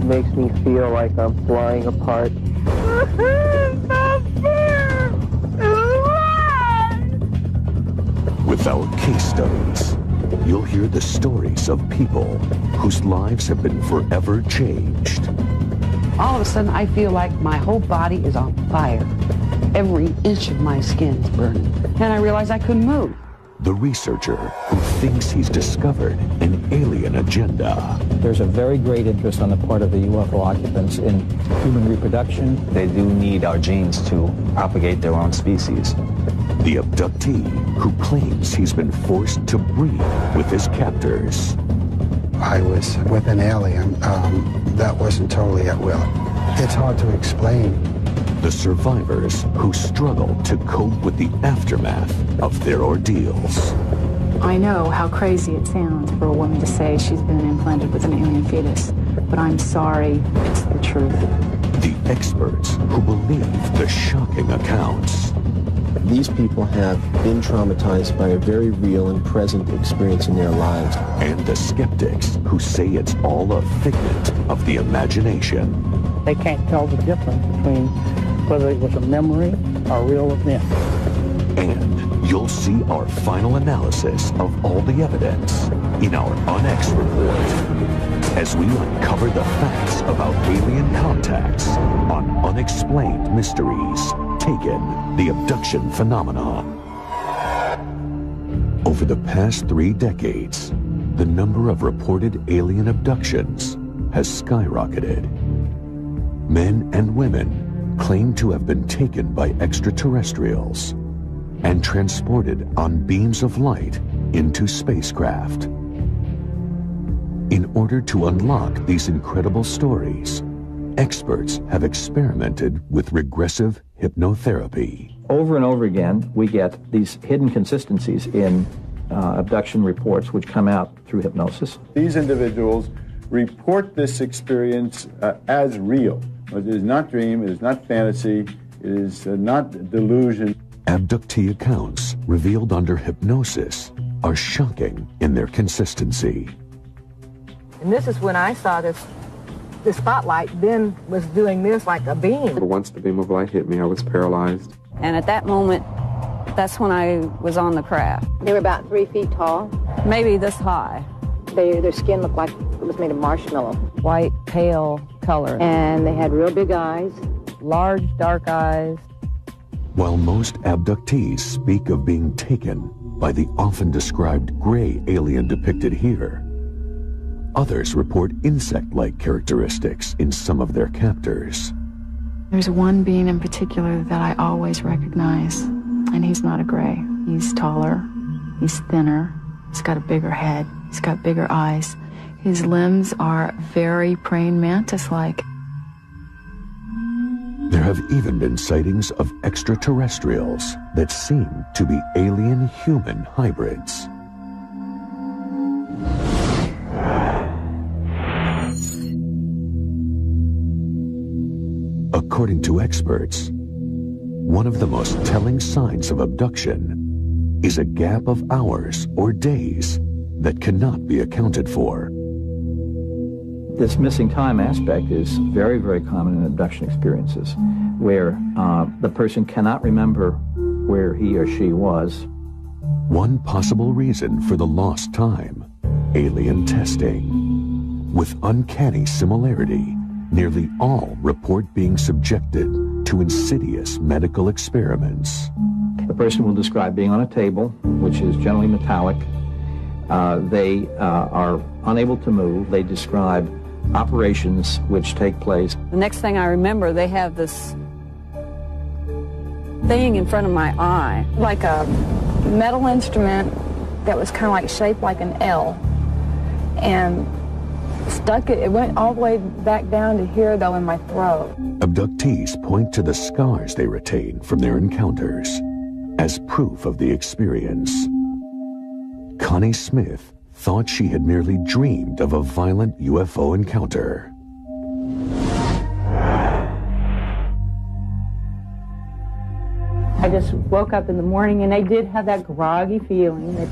makes me feel like I'm flying apart. With our case studies, you'll hear the stories of people whose lives have been forever changed. All of a sudden, I feel like my whole body is on fire. Every inch of my skin's burning. And I realized I couldn't move. The researcher who thinks he's discovered an alien agenda. There's a very great interest on the part of the UFO occupants in human reproduction. They do need our genes to propagate their own species. The abductee who claims he's been forced to breed with his captors. I was with an alien that wasn't totally at will. It's hard to explain. The survivors who struggle to cope with the aftermath of their ordeals. I know how crazy it sounds for a woman to say she's been implanted with an alien fetus, but I'm sorry, it's the truth. The experts who believe the shocking accounts. These people have been traumatized by a very real and present experience in their lives. And the skeptics who say it's all a figment of the imagination. They can't tell the difference between whether it was a memory or a real event. And you'll see our final analysis of all the evidence in our Unex report as we uncover the facts about alien contacts on Unexplained Mysteries, Taken, the Abduction Phenomenon. Over the past 3 decades, the number of reported alien abductions has skyrocketed. Men and women claim to have been taken by extraterrestrials and transported on beams of light into spacecraft. In order to unlock these incredible stories, experts have experimented with regressive hypnotherapy. Over and over again, we get these hidden consistencies in abduction reports which come out through hypnosis. These individuals report this experience as real. It is not dream, it is not fantasy, it is not delusion. Abductee accounts revealed under hypnosis are shocking in their consistency. And this is when I saw the spotlight then was doing this like a beam. Once the beam of light hit me, I was paralyzed. And at that moment, that's when I was on the craft. They were about 3 feet tall. Maybe this high. Their skin looked like it was made of marshmallow. White, pale color. And they had real big eyes. Large, dark eyes. While most abductees speak of being taken by the often described gray alien depicted here, others report insect-like characteristics in some of their captors. There's one being in particular that I always recognize, and he's not a gray. He's taller, he's thinner, he's got a bigger head, he's got bigger eyes. His limbs are very praying mantis-like. There have even been sightings of extraterrestrials that seem to be alien-human hybrids. According to experts, one of the most telling signs of abduction is a gap of hours or days that cannot be accounted for. This missing time aspect is very, very common in abduction experiences, where the person cannot remember where he or she was. One possible reason for the lost time, alien testing. With uncanny similarity, nearly all report being subjected to insidious medical experiments. The person will describe being on a table, which is generally metallic. They are unable to move. They describe operations which take place. The next thing I remember, they have this thing in front of my eye. Like a metal instrument that was kind of like shaped like an L. And it went all the way back down to here, though, in my throat. Abductees point to the scars they retain from their encounters as proof of the experience. Connie Smith thought she had merely dreamed of a violent UFO encounter. I just woke up in the morning and I did have that groggy feeling that,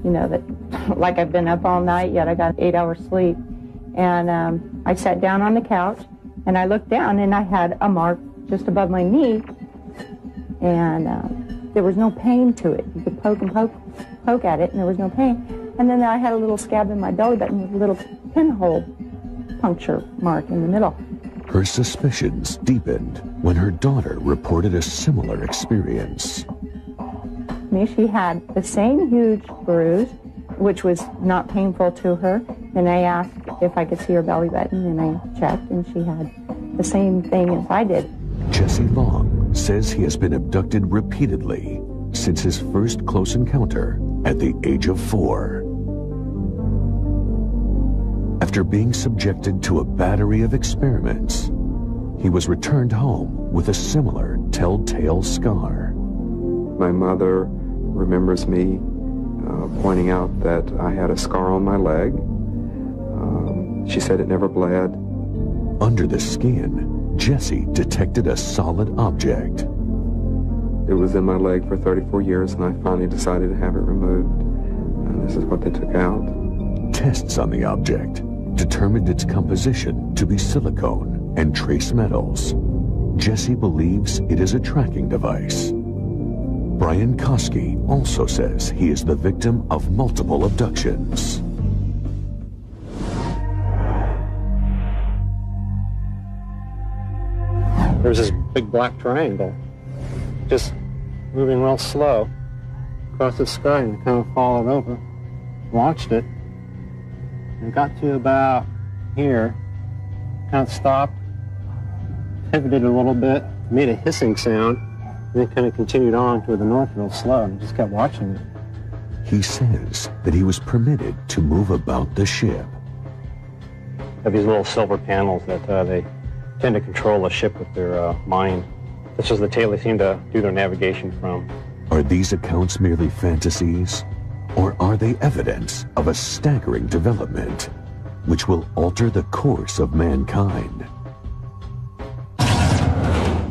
you know, that like I've been up all night, yet I got 8 hours sleep. And I sat down on the couch, and I looked down, and I had a mark just above my knee, and there was no pain to it. You could poke and poke at it, and there was no pain. And then I had a little scab in my belly button with a little pinhole puncture mark in the middle. Her suspicions deepened when her daughter reported a similar experience. She had the same huge bruise, which was not painful to her, and I asked if I could see her belly button, and I checked, and she had the same thing as I did. Jesse Long says he has been abducted repeatedly since his first close encounter at the age of 4. After being subjected to a battery of experiments, he was returned home with a similar telltale scar. My mother remembers me pointing out that I had a scar on my leg. She said it never bled. Under the skin, Jesse detected a solid object. It was in my leg for 34 years, and I finally decided to have it removed. And this is what they took out. Tests on the object determined its composition to be silicone and trace metals. Jesse believes it is a tracking device. Brian Koski also says he is the victim of multiple abductions. There was this big black triangle, just moving real slow across the sky, and I kind of followed over, watched it, and got to about here, kind of stopped, pivoted a little bit, made a hissing sound, and then kind of continued on to the north real slow, and just kept watching it. He says that he was permitted to move about the ship. Have these little silver panels that they tend to control the ship with their mind. This is the tail they seem to do their navigation from. Are these accounts merely fantasies, or are they evidence of a staggering development which will alter the course of mankind?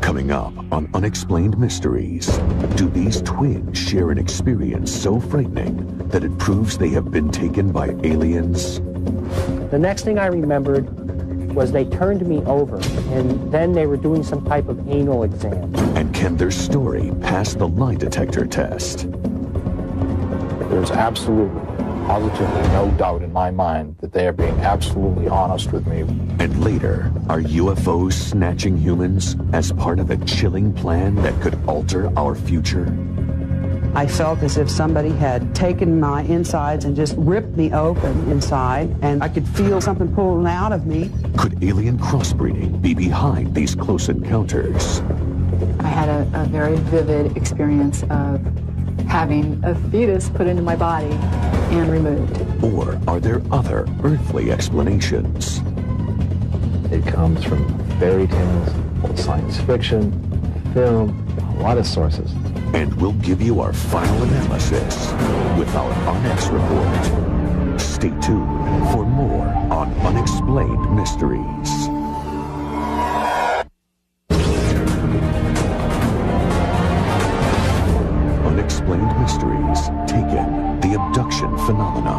Coming up on Unexplained Mysteries, do these twins share an experience so frightening that it proves they have been taken by aliens? The next thing I remembered was they turned me over, and then they were doing some type of anal exam. And can their story pass the lie detector test? There's absolutely, positively no doubt in my mind that they are being absolutely honest with me. And later, are UFOs snatching humans as part of a chilling plan that could alter our future? I felt as if somebody had taken my insides and just ripped me open inside, and I could feel something pulling out of me. Could alien crossbreeding be behind these close encounters? I had a very vivid experience of having a fetus put into my body and removed. Or are there other earthly explanations? It comes from fairy tales, old science fiction, film, a lot of sources. And we'll give you our final analysis with our Onyx report. Stay tuned for more on Unexplained Mysteries. Unexplained Mysteries, Taken, the Abduction Phenomena.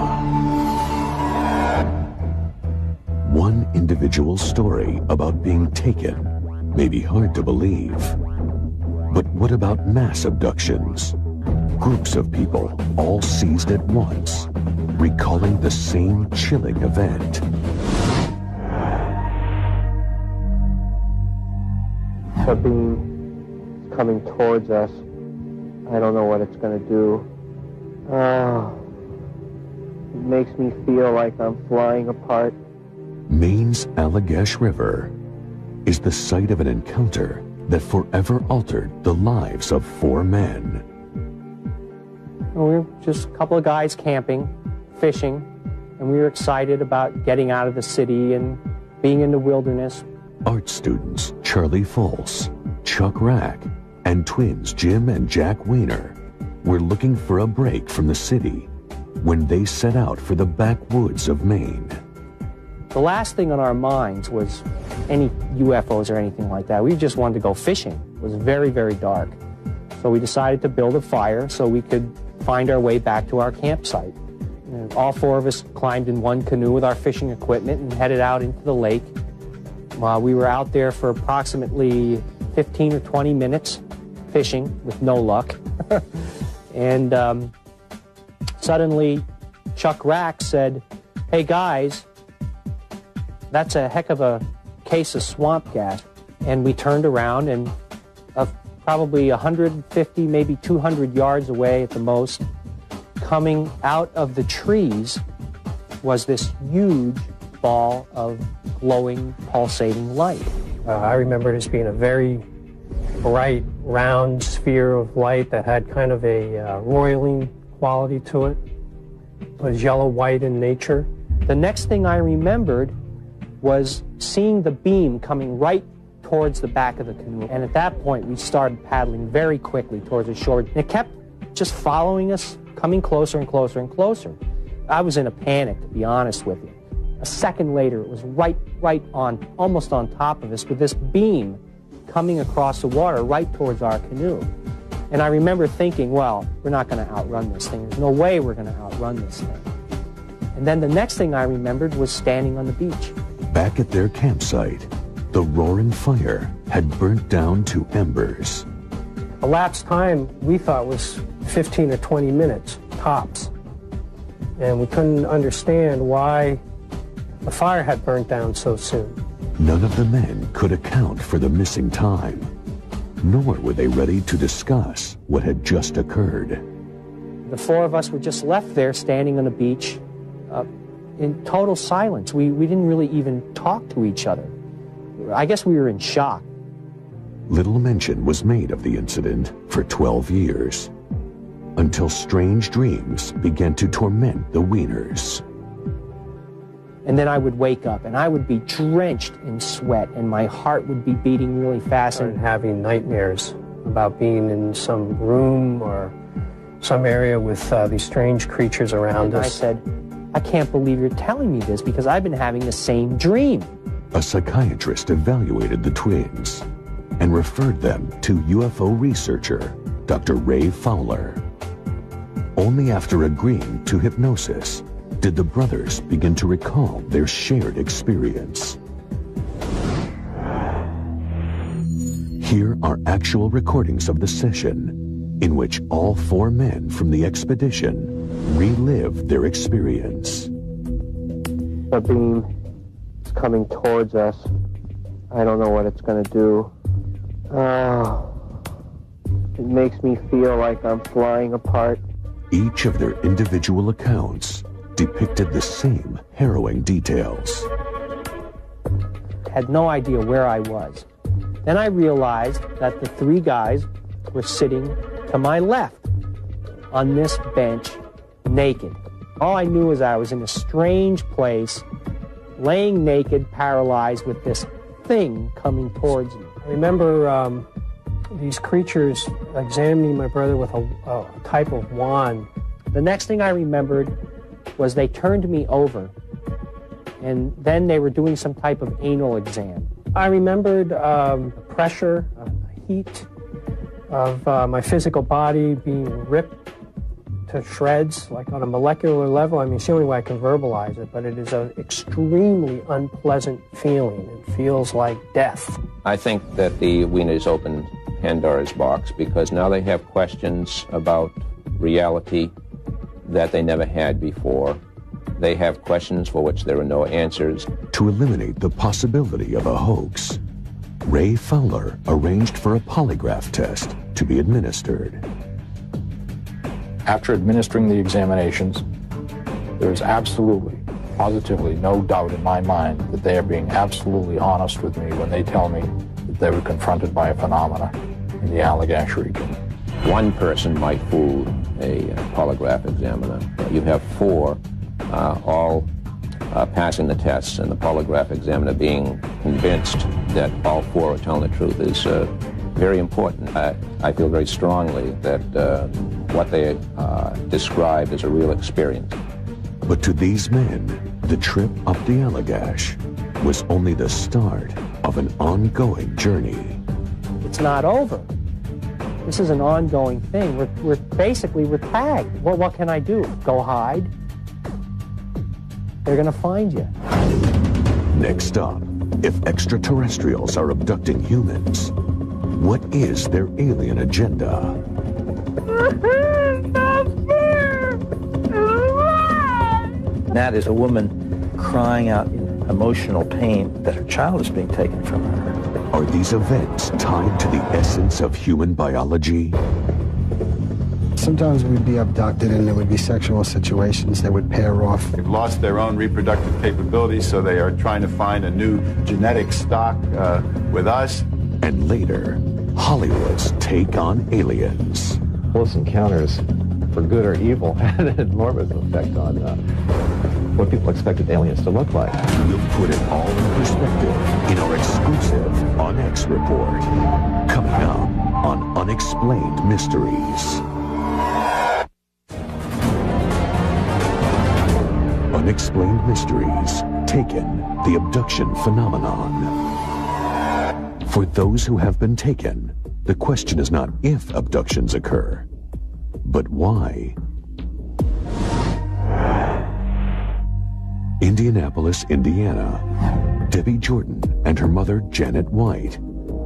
One individual story about being taken may be hard to believe. But what about mass abductions? Groups of people all seized at once, recalling the same chilling event. A beam is coming towards us. I don't know what it's going to do. It makes me feel like I'm flying apart. Maine's Allagash River is the site of an encounter that forever altered the lives of 4 men. We were just a couple of guys camping, fishing, and we were excited about getting out of the city and being in the wilderness. Art students Charlie Fultz, Chuck Rack, and twins Jim and Jack Weiner were looking for a break from the city when they set out for the backwoods of Maine. The last thing on our minds was any UFOs or anything like that. We just wanted to go fishing. It was very, very dark. So we decided to build a fire so we could find our way back to our campsite. All four of us climbed in one canoe with our fishing equipment and headed out into the lake. We were out there for approximately 15 or 20 minutes fishing with no luck. And suddenly Chuck Rack said, "Hey guys, that's a heck of a case of swamp gas." And we turned around, and probably 150, maybe 200 yards away at the most, coming out of the trees was this huge ball of glowing, pulsating light. I remember this being a very bright, round sphere of light that had kind of a roiling quality to it. It was yellow-white in nature. The next thing I remembered was seeing the beam coming right towards the back of the canoe. And at that point, we started paddling very quickly towards the shore. And it kept just following us, coming closer and closer and closer. I was in a panic, to be honest with you. A second later, it was right on, almost on top of us, with this beam coming across the water right towards our canoe. And I remember thinking, well, we're not going to outrun this thing. There's no way we're going to outrun this thing. And then the next thing I remembered was standing on the beach. Back at their campsite, the roaring fire had burnt down to embers. Elapsed time we thought was 15 or 20 minutes, tops. And we couldn't understand why the fire had burnt down so soon. None of the men could account for the missing time, nor were they ready to discuss what had just occurred. The four of us were just left there standing on the beach in total silence. We didn't really even talk to each other. I guess we were in shock. Little mention was made of the incident for 12 years, until strange dreams began to torment the Wieners. And then I would wake up, and I would be drenched in sweat, and my heart would be beating really fast. And having nightmares about being in some room or some area with these strange creatures around us. I said, I can't believe you're telling me this, because I've been having the same dream. A psychiatrist evaluated the twins and referred them to UFO researcher Dr. Ray Fowler. Only after agreeing to hypnosis did the brothers begin to recall their shared experience. Here are actual recordings of the session in which all four men from the expedition relived their experience. A beam is coming towards us. I don't know what it's going to do. It makes me feel like I'm flying apart. Each of their individual accounts depicted the same harrowing details. Had no idea where I was. Then I realized that the three guys were sitting to my left on this bench, naked. All I knew is I was in a strange place, laying naked, paralyzed, with this thing coming towards me. I remember these creatures examining my brother with a type of wand. The next thing I remembered was they turned me over, and then they were doing some type of anal exam. I remembered pressure, heat of my physical body being ripped to shreds, like on a molecular level. I mean, it's the only way I can verbalize it, but it is an extremely unpleasant feeling. It feels like death. I think that the Wieners opened Pandora's box because now they have questions about reality that they never had before. They have questions for which there are no answers. To eliminate the possibility of a hoax, Ray Fowler arranged for a polygraph test to be administered. After administering the examinations, there is absolutely, positively no doubt in my mind that they are being absolutely honest with me when they tell me that they were confronted by a phenomena in the Allagash region. One person might fool a polygraph examiner. You have four all passing the tests, and the polygraph examiner being convinced that all four are telling the truth is very important. I feel very strongly that what they describe is a real experience. But to these men, the trip up the Allagash was only the start of an ongoing journey. It's not over. This is an ongoing thing. We're tagged. Well, what can I do? Go hide? they're going to find you. Next up, if extraterrestrials are abducting humans, what is their alien agenda? That is a woman crying out in emotional pain that her child is being taken from her. Are these events tied to the essence of human biology? Sometimes we'd be abducted and there would be sexual situations that would pair off. They've lost their own reproductive capabilities, so they are trying to find a new genetic stock with us. And later, Hollywood's take on aliens. Close encounters, for good or evil, had an enormous effect on what people expected aliens to look like. We'll put it all in perspective in our exclusive On X report, coming up on Unexplained Mysteries. Unexplained Mysteries, Taken, the abduction phenomenon. For those who have been taken, the question is not if abductions occur, but why. Indianapolis, Indiana. Debbie Jordan and her mother, Janet White,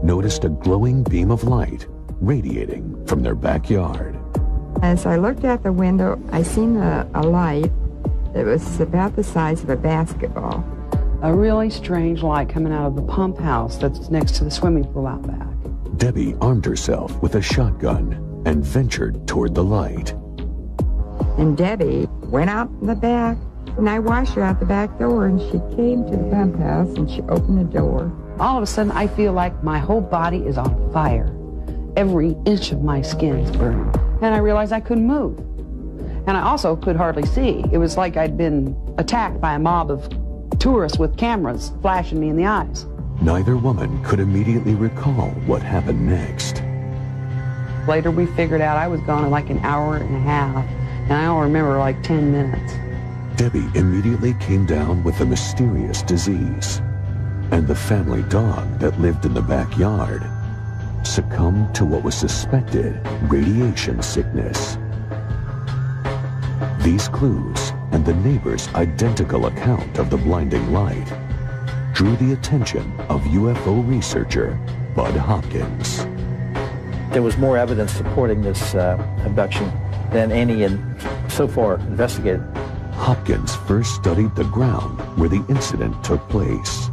noticed a glowing beam of light radiating from their backyard. As I looked out the window, I seen a light that was about the size of a basketball. A really strange light coming out of the pump house that's next to the swimming pool out back. Debbie armed herself with a shotgun and ventured toward the light. And Debbie went out in the back, and I watched her out the back door, and she came to the pump house, and she opened the door. All of a sudden, I feel like my whole body is on fire. Every inch of my skin is burning. And I realized I couldn't move. And I also could hardly see. It was like I'd been attacked by a mob of tourists with cameras flashing me in the eyes. Neither woman could immediately recall what happened next. Later we figured out I was gone in like an hour and a half, and I don't remember like 10 minutes. Debbie immediately came down with a mysterious disease, and the family dog that lived in the backyard succumbed to what was suspected radiation sickness. These clues and the neighbor's identical account of the blinding light drew the attention of UFO researcher Bud Hopkins. There was more evidence supporting this abduction than any so far investigated. Hopkins first studied the ground where the incident took place.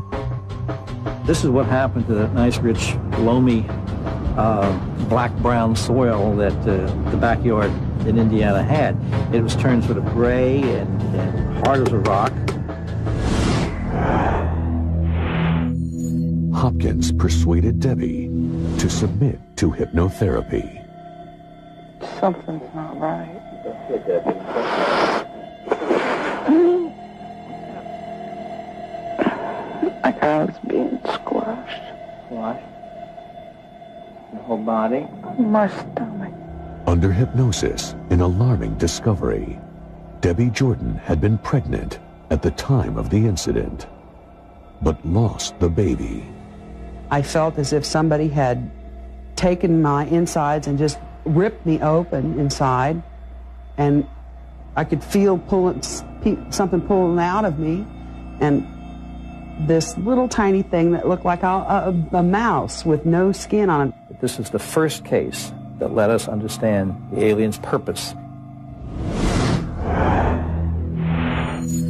This is what happened to that nice, rich, loamy, black-brown soil that the backyard in Indiana had. It was turned sort of gray and hard as a rock. Hopkins persuaded Debbie to submit to hypnotherapy. Something's not right. Like I was being squashed. Squashed? Your whole body? My stomach. Under hypnosis, an alarming discovery. Debbie Jordan had been pregnant at the time of the incident, but lost the baby. I felt as if somebody had taken my insides and just ripped me open inside, and I could feel something pulling out of me, and this little tiny thing that looked like a mouse with no skin on it. This is the first case that let us understand the alien's purpose.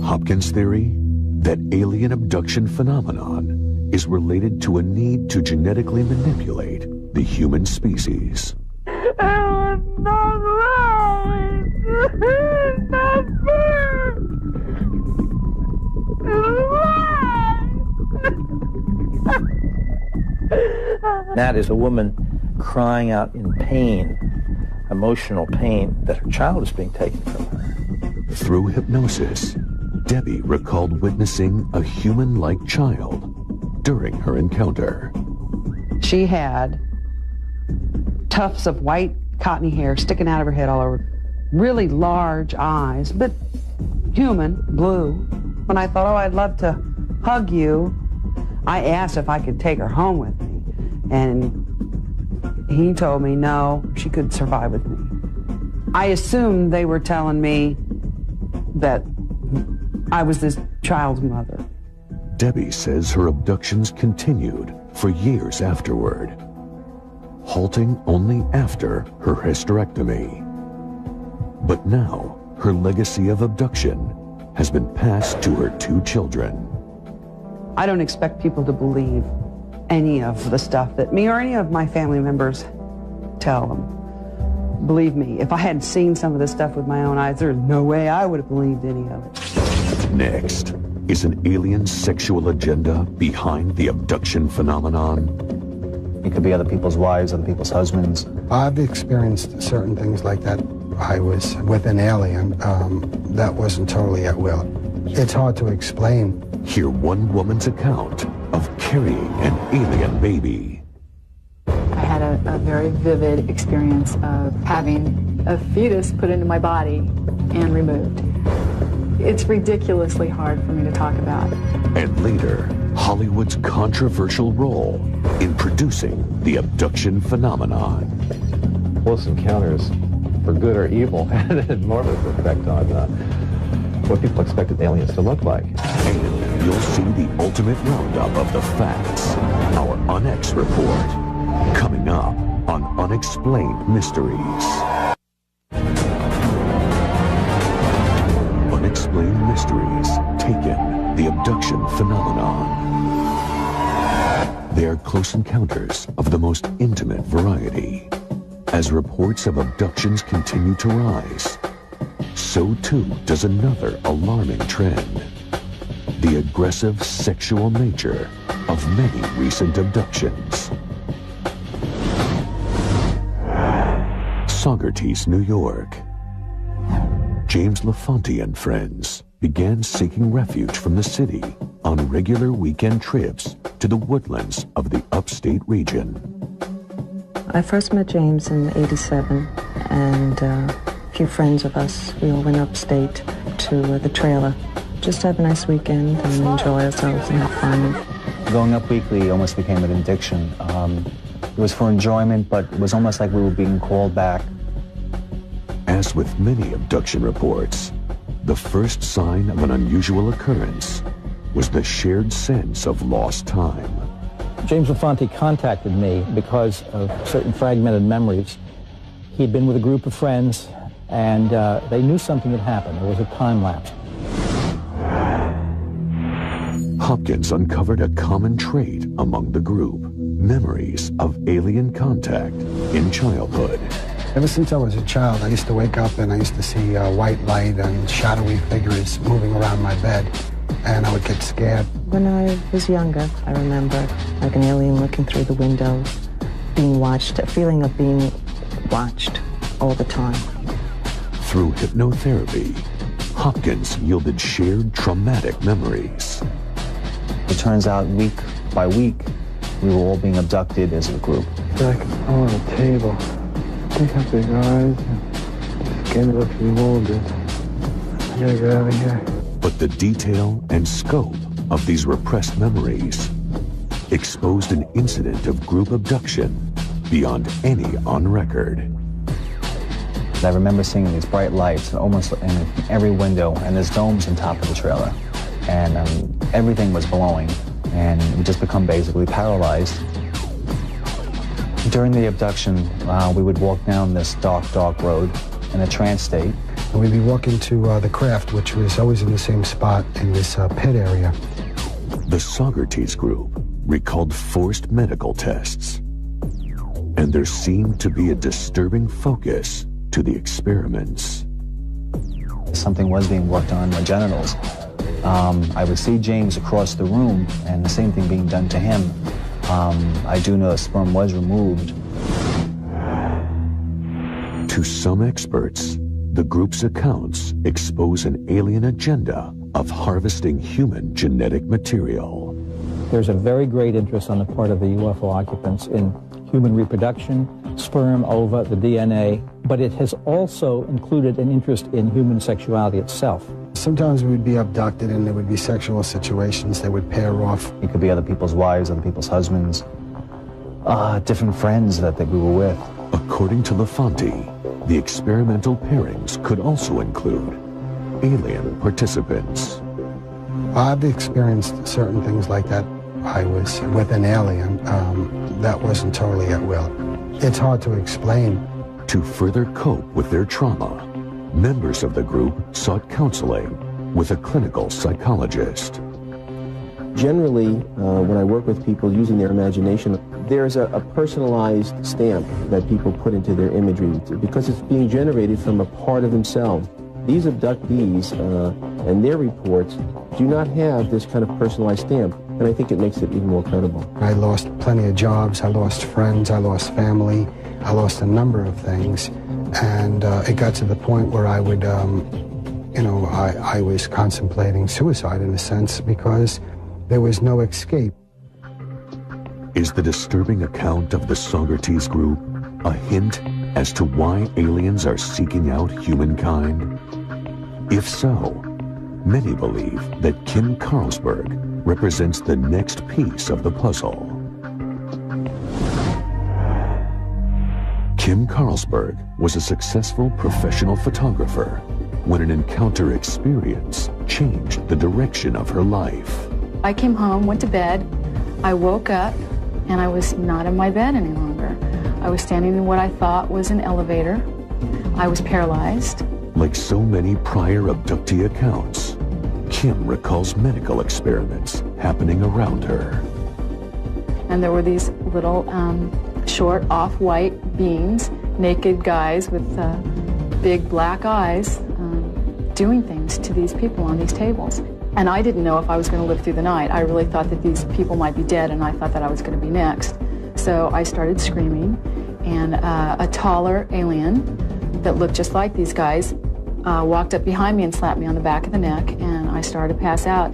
Hopkins' theory that alien abduction phenomenon is related to a need to genetically manipulate the human species. That is a woman crying out in pain, emotional pain, that her child is being taken from her. Through hypnosis, Debbie recalled witnessing a human-like child during her encounter. She had tufts of white cottony hair sticking out of her head all over, really large eyes, but human, blue. When I thought, oh, I'd love to hug you, I asked if I could take her home with me, and he told me no, she could survive with me. I assumed they were telling me that I was this child's mother. Debbie says her abductions continued for years afterward, halting only after her hysterectomy. But now, her legacy of abduction has been passed to her 2 children. I don't expect people to believe any of the stuff that me or any of my family members tell them. Believe me, if I hadn't seen some of this stuff with my own eyes, there's no way I would have believed any of it. Next, is an alien sexual agenda behind the abduction phenomenon? It could be other people's wives, other people's husbands. I've experienced certain things like that. I was with an alien that wasn't totally at will. It's hard to explain. Hear one woman's account of carrying an alien baby. I had a very vivid experience of having a fetus put into my body and removed. It's ridiculously hard for me to talk about. And later, Hollywood's controversial role in producing the abduction phenomenon. Close Encounters, for good or evil, had an enormous effect on what people expected aliens to look like. And you'll see the ultimate roundup of the facts, our Unex report, coming up on Unexplained Mysteries. Unexplained Mysteries, Taken, the abduction phenomenon. They are close encounters of the most intimate variety. As reports of abductions continue to rise, so too does another alarming trend: the aggressive sexual nature of many recent abductions. Saugerties, New York. James LaFonte and friends began seeking refuge from the city on regular weekend trips to the woodlands of the upstate region. I first met James in '87, and a few friends of us, we all went upstate to the trailer. Just have a nice weekend and enjoy ourselves and have fun. Going up weekly almost became an addiction. It was for enjoyment, but it was almost like we were being called back. As with many abduction reports, the first sign of an unusual occurrence was the shared sense of lost time. James LaFonte contacted me because of certain fragmented memories. He'd been with a group of friends, and they knew something had happened. There was a time lapse. Hopkins uncovered a common trait among the group: memories of alien contact in childhood. Ever since I was a child, I used to wake up and I used to see white light and shadowy figures moving around my bed, and I would get scared. When I was younger, I remember like an alien looking through the window, being watched, a feeling of being watched all the time. Through hypnotherapy, Hopkins yielded shared traumatic memories. It turns out week by week, we were all being abducted as a group. Like on a table. They have big eyes, and skin looks remolded. I gotta get out of here. But the detail and scope of these repressed memories exposed an incident of group abduction beyond any on record. I remember seeing these bright lights almost in every window, and there's domes on top of the trailer. And everything was glowing, and we just become basically paralyzed. During the abduction, we would walk down this dark road in a trance state. And we'd be walking to the craft, which was always in the same spot in this pit area. The Saugerties group recalled forced medical tests, and there seemed to be a disturbing focus to the experiments. Something was being worked on my genitals. I would see James across the room, and the same thing being done to him. I do know the sperm was removed. To some experts, the group's accounts expose an alien agenda of harvesting human genetic material. There's a very great interest on the part of the UFO occupants in human reproduction, sperm, ova, the DNA, but it has also included an interest in human sexuality itself. Sometimes we would be abducted and there would be sexual situations that would pair off. It could be other people's wives, other people's husbands, different friends that we were with. According to LaFonte, the experimental pairings could also include alien participants. I've experienced certain things like that. I was with an alien that wasn't totally at will. It's hard to explain. To further cope with their trauma, members of the group sought counseling with a clinical psychologist. Generally, when I work with people using their imagination, there's a personalized stamp that people put into their imagery because it's being generated from a part of themselves. These abductees and their reports do not have this kind of personalized stamp, and I think it makes it even more credible. I lost plenty of jobs, I lost friends, I lost family, I lost a number of things, and it got to the point where I would, I was contemplating suicide in a sense because there was no escape. Is the disturbing account of the Socrates group a hint as to why aliens are seeking out humankind? If so, many believe that Kim Carlsberg represents the next piece of the puzzle. Kim Carlsberg was a successful professional photographer when an encounter experience changed the direction of her life. I came home, went to bed, I woke up, and I was not in my bed any longer. I was standing in what I thought was an elevator. I was paralyzed. Like so many prior abductee accounts, Kim recalls medical experiments happening around her. And there were these little short off-white beings, naked guys with big black eyes doing things to these people on these tables. And I didn't know if I was going to live through the night. I really thought that these people might be dead, and I thought that I was going to be next. So I started screaming, and a taller alien that looked just like these guys walked up behind me and slapped me on the back of the neck, and I started to pass out.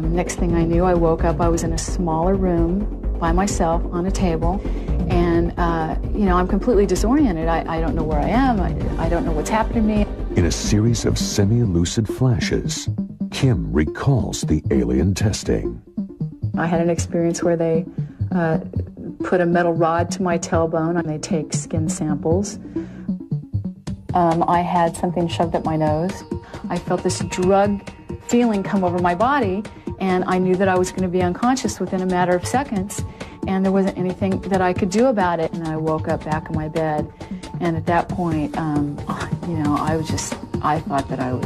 Next thing I knew, I woke up. I was in a smaller room by myself on a table, and I'm completely disoriented. I don't know where I am. I don't know what's happened to me. In a series of semi-lucid flashes, Kim recalls the alien testing. I had an experience where they put a metal rod to my tailbone and they take skin samples. I had something shoved up my nose. I felt this drug feeling come over my body, and I knew that I was going to be unconscious within a matter of seconds, and there wasn't anything that I could do about it. And I woke up back in my bed, and at that point, I thought that I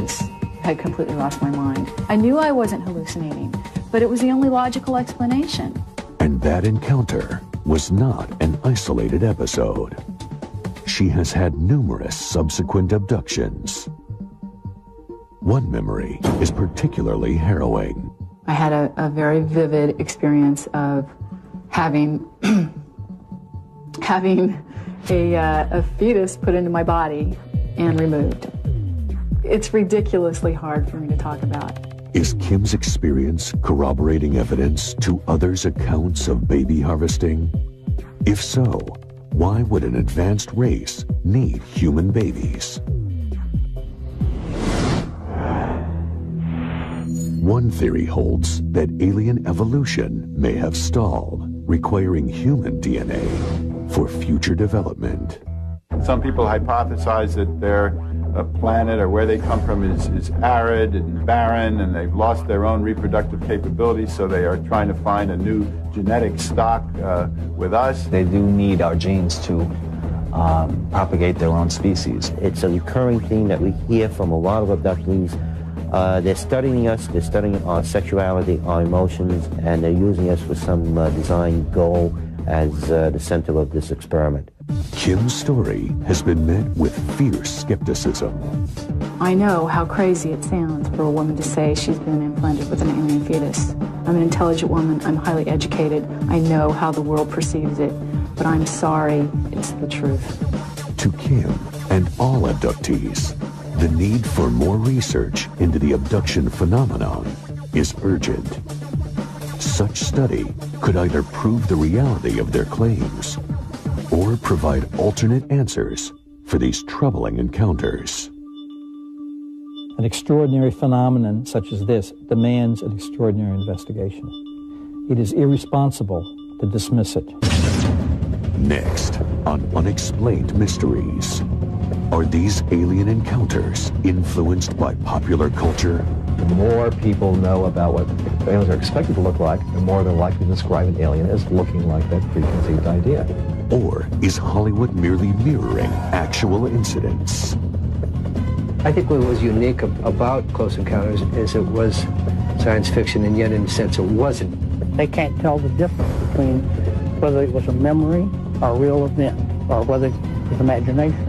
had completely lost my mind. I knew I wasn't hallucinating, but it was the only logical explanation. And that encounter was not an isolated episode. She has had numerous subsequent abductions. One memory is particularly harrowing. I had a very vivid experience of having a fetus put into my body and removed. It's ridiculously hard for me to talk about. Is Kim's experience corroborating evidence to others' accounts of baby harvesting? If so, why would an advanced race need human babies? One theory holds that alien evolution may have stalled, requiring human DNA for future development. Some people hypothesize that their planet or where they come from is arid and barren, and they've lost their own reproductive capabilities, so they are trying to find a new genetic stock with us. They do need our genes to propagate their own species. It's a recurring theme that we hear from a lot of abductees. They're studying us, they're studying our sexuality, our emotions, and they're using us for some design goal as the center of this experiment. Kim's story has been met with fierce skepticism. I know how crazy it sounds for a woman to say she's been implanted with an alien fetus. I'm an intelligent woman, I'm highly educated, I know how the world perceives it, but I'm sorry, it's the truth. To Kim and all abductees, the need for more research into the abduction phenomenon is urgent. Such study could either prove the reality of their claims or provide alternate answers for these troubling encounters. An extraordinary phenomenon such as this demands an extraordinary investigation. It is irresponsible to dismiss it. Next on Unexplained Mysteries, are these alien encounters influenced by popular culture more people know about what aliens are expected to look like, the more they're likely to describe an alien as looking like that preconceived idea. Or is Hollywood merely mirroring actual incidents? I think what was unique about Close Encounters is it was science fiction, and yet in a sense it wasn't. They can't tell the difference between whether it was a memory or a real event, or whether it was imagination.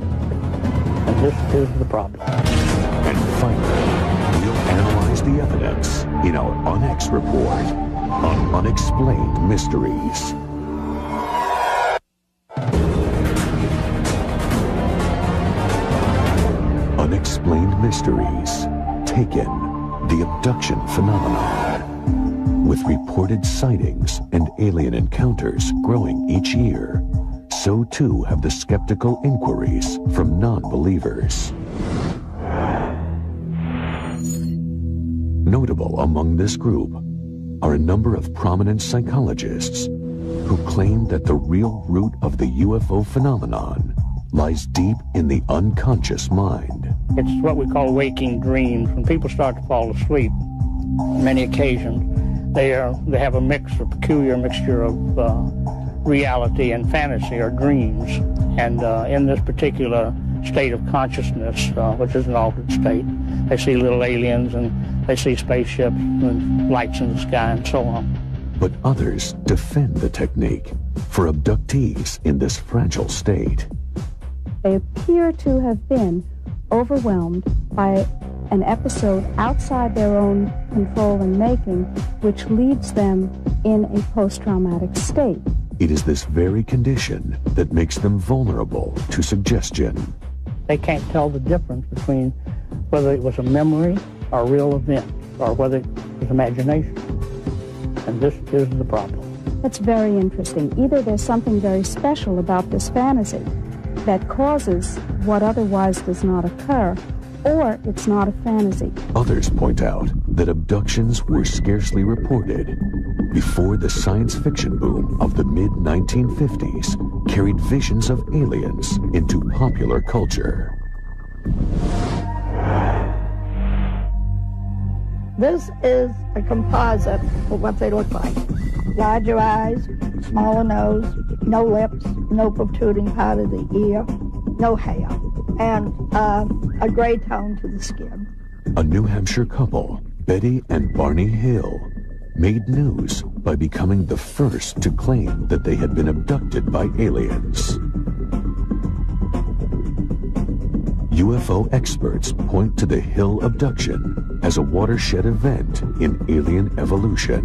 And this is the problem. And finally, we'll analyze the evidence in our Unex report on Unexplained Mysteries. Unexplained Mysteries, Taken, the abduction phenomenon. With reported sightings and alien encounters growing each year, so too have the skeptical inquiries from non-believers. Notable among this group are a number of prominent psychologists who claim that the real root of the UFO phenomenon lies deep in the unconscious mind. It's what we call waking dreams. When people start to fall asleep, on many occasions, they have a peculiar mixture of reality and fantasy or dreams. And in this particular state of consciousness, which is an altered state, they see little aliens and they see spaceships and lights in the sky and so on. But others defend the technique for abductees in this fragile state. They appear to have been overwhelmed by an episode outside their own control and making, which leaves them in a post-traumatic state. It is this very condition that makes them vulnerable to suggestion. They can't tell the difference between whether it was a memory or a real event, or whether it was imagination. And this is the problem. That's very interesting. Either there's something very special about this fantasy that causes what otherwise does not occur, or it's not a fantasy. Others point out that abductions were scarcely reported before the science fiction boom of the mid-1950s carried visions of aliens into popular culture. This is a composite of what they look like. Larger eyes, smaller nose, no lips, no protruding part of the ear, no hair, and a gray tone to the skin. A New Hampshire couple, Betty and Barney Hill, made news by becoming the first to claim that they had been abducted by aliens. UFO experts point to the Hill abduction as a watershed event in alien evolution.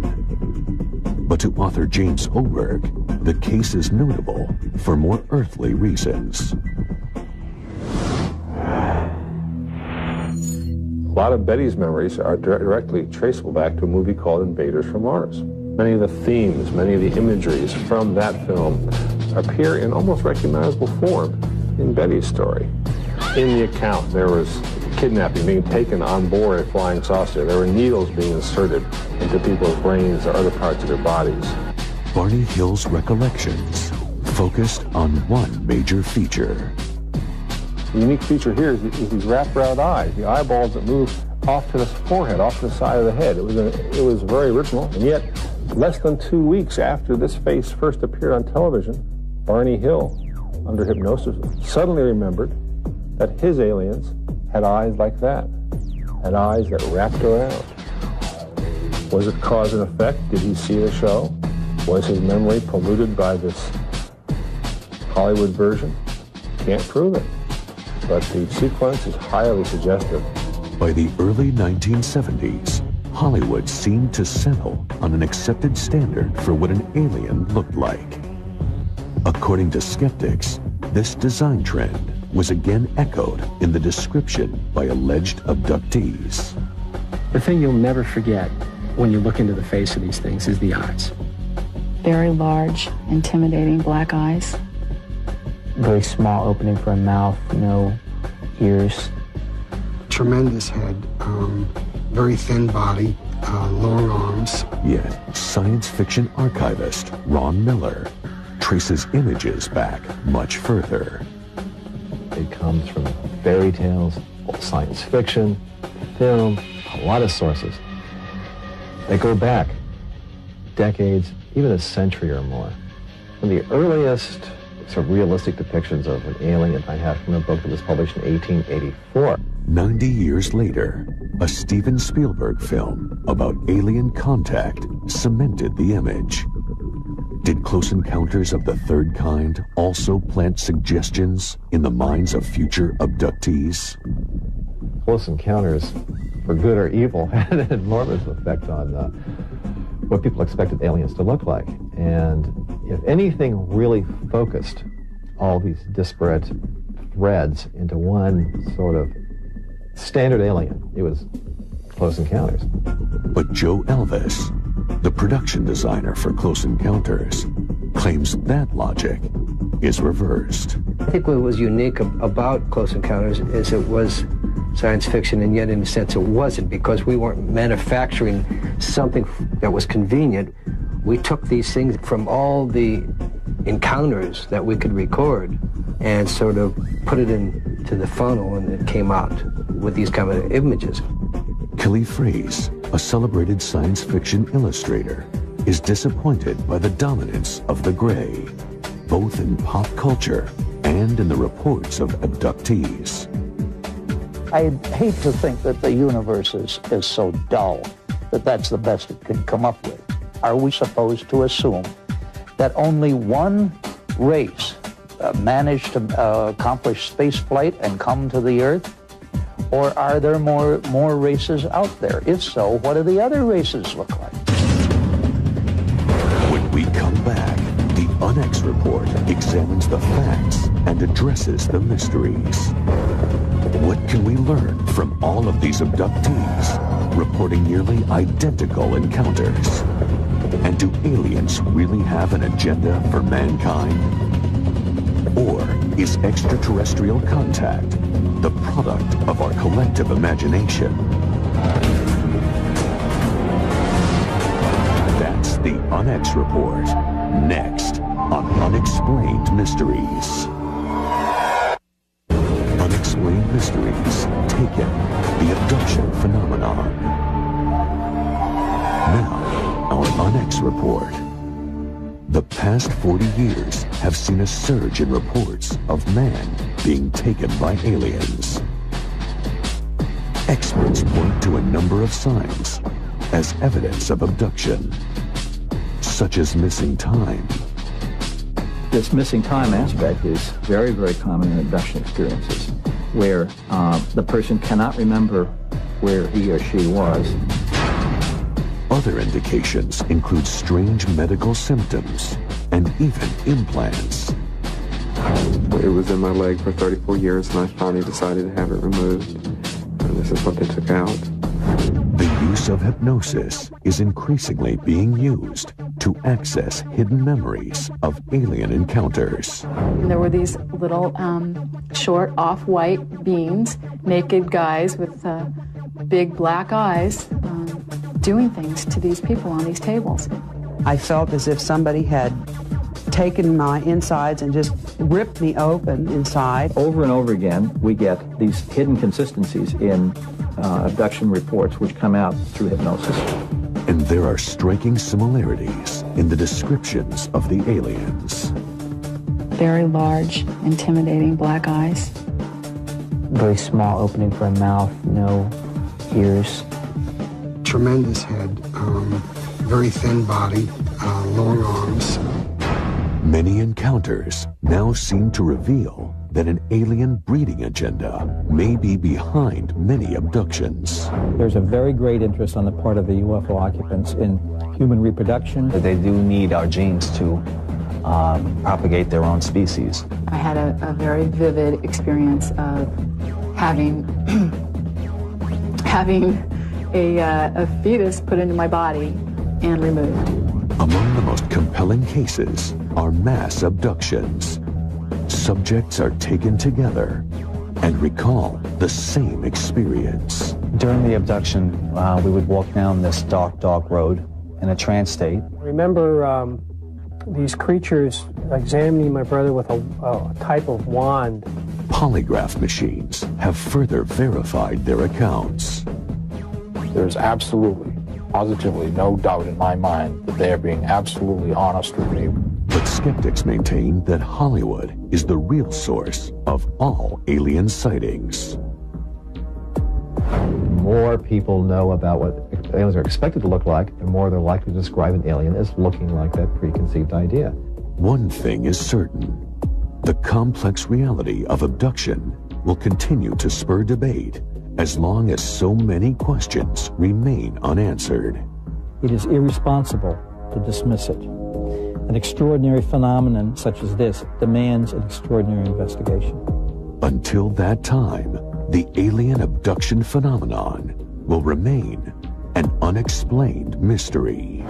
But to author James Oberg, the case is notable for more earthly reasons. A lot of Betty's memories are directly traceable back to a movie called Invaders from Mars. Many of the themes, many of the imageries from that film appear in almost recognizable form in Betty's story. In the account, there was kidnapping, being taken on board a flying saucer. There were needles being inserted into people's brains or other parts of their bodies. Barney Hill's recollections focused on one major feature. The unique feature here is these wraparound eyes, the eyeballs that move off to the forehead, off to the side of the head. It was very original, and yet less than 2 weeks after this face first appeared on television, Barney Hill, under hypnosis, suddenly remembered that his aliens had eyes like that, had eyes that wrapped around. Was it cause and effect? Did he see the show? Was his memory polluted by this Hollywood version? Can't prove it, but the sequence is highly suggestive. By the early 1970s, Hollywood seemed to settle on an accepted standard for what an alien looked like. According to skeptics, this design trend was again echoed in the description by alleged abductees. The thing you'll never forget when you look into the face of these things is the eyes. Very large, intimidating black eyes. Very small opening for a mouth, no ears. Tremendous head, very thin body, long arms. Yet, science fiction archivist Ron Miller traces images back much further. It comes from fairy tales, science fiction, film, a lot of sources. They go back decades, even a century or more. One of the earliest sort of realistic depictions of an alien I have from a book that was published in 1884. 90 years later, a Steven Spielberg film about alien contact cemented the image. Did Close Encounters of the Third Kind also plant suggestions in the minds of future abductees? Close Encounters, for good or evil, had an enormous effect on what people expected aliens to look like. And if anything really focused all these disparate threads into one sort of standard alien, it was Close Encounters. But Joe Elvis, the production designer for Close Encounters, claims that logic is reversed. I think what was unique about Close Encounters is it was science fiction, and yet in a sense it wasn't, because we weren't manufacturing something that was convenient. We took these things from all the encounters that we could record and sort of put it into the funnel, and it came out with these kind of images. Kelly Freas, a celebrated science fiction illustrator, is disappointed by the dominance of the gray, both in pop culture and in the reports of abductees. I hate to think that the universe is so dull that that's the best it can come up with. Are we supposed to assume that only one race managed to accomplish space flight and come to the Earth? Or are there more races out there? If so, what do the other races look like? When we come back, the Unex Report examines the facts and addresses the mysteries. What can we learn from all of these abductees reporting nearly identical encounters? And do aliens really have an agenda for mankind? Or is extraterrestrial contact the product of our collective imagination? That's the Unex Report, next on Unexplained Mysteries. Unexplained Mysteries, Taken, the abduction phenomenon. Now, our Unex Report. The past 40 years have seen a surge in reports of man being taken by aliens. Experts point to a number of signs as evidence of abduction, such as missing time. This missing time aspect is very, very common in abduction experiences, where the person cannot remember where he or she was. Other indications include strange medical symptoms and even implants. It was in my leg for 34 years, and I finally decided to have it removed. And this is what they took out. The use of hypnosis is increasingly being used to access hidden memories of alien encounters. And there were these little short off-white beings, naked guys with big black eyes, doing things to these people on these tables. I felt as if somebody had taken my insides and just ripped me open inside. Over and over again, we get these hidden consistencies in abduction reports which come out through hypnosis. And there are striking similarities in the descriptions of the aliens. Very large, intimidating black eyes. Very small opening for a mouth, no ears. Tremendous head, very thin body, long arms. Many encounters now seem to reveal that an alien breeding agenda may be behind many abductions. There's a very great interest on the part of the UFO occupants in human reproduction. They do need our genes to propagate their own species. I had a very vivid experience of having a fetus put into my body and removed. Among the most compelling cases are mass abductions. Subjects are taken together and recall the same experience. During the abduction, we would walk down this dark road in a trance state. I remember these creatures examining my brother with a type of wand. Polygraph machines have further verified their accounts. There's absolutely, positively no doubt in my mind that they are being absolutely honest with me. But skeptics maintain that Hollywood is the real source of all alien sightings. The more people know about what aliens are expected to look like, the more they're likely to describe an alien as looking like that preconceived idea. One thing is certain: the complex reality of abduction will continue to spur debate as long as so many questions remain unanswered. It is irresponsible to dismiss it. An extraordinary phenomenon such as this demands an extraordinary investigation. Until that time, the alien abduction phenomenon will remain an unexplained mystery.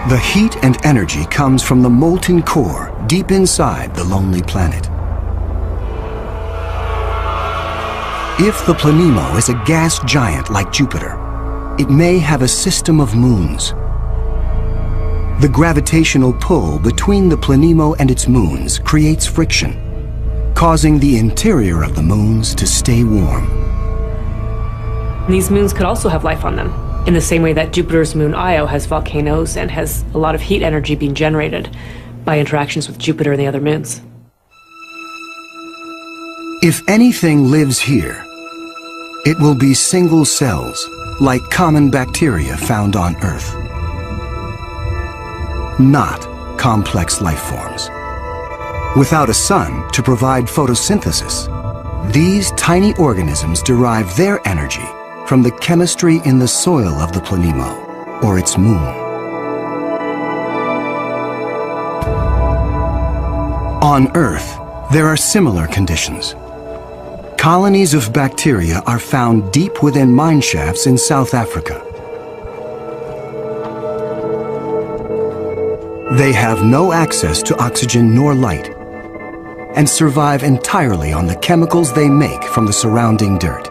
The heat and energy comes from the molten core deep inside the lonely planet. If the Planemo is a gas giant like Jupiter, it may have a system of moons. The gravitational pull between the Planemo and its moons creates friction, causing the interior of the moons to stay warm. These moons could also have life on them, in the same way that Jupiter's moon Io has volcanoes and has a lot of heat energy being generated by interactions with Jupiter and the other moons. If anything lives here, it will be single cells, like common bacteria found on Earth. Not complex life forms. Without a sun to provide photosynthesis, these tiny organisms derive their energy from the chemistry in the soil of the Planemo, or its moon. On Earth, there are similar conditions. Colonies of bacteria are found deep within mine shafts in South Africa. They have no access to oxygen nor light, and survive entirely on the chemicals they make from the surrounding dirt.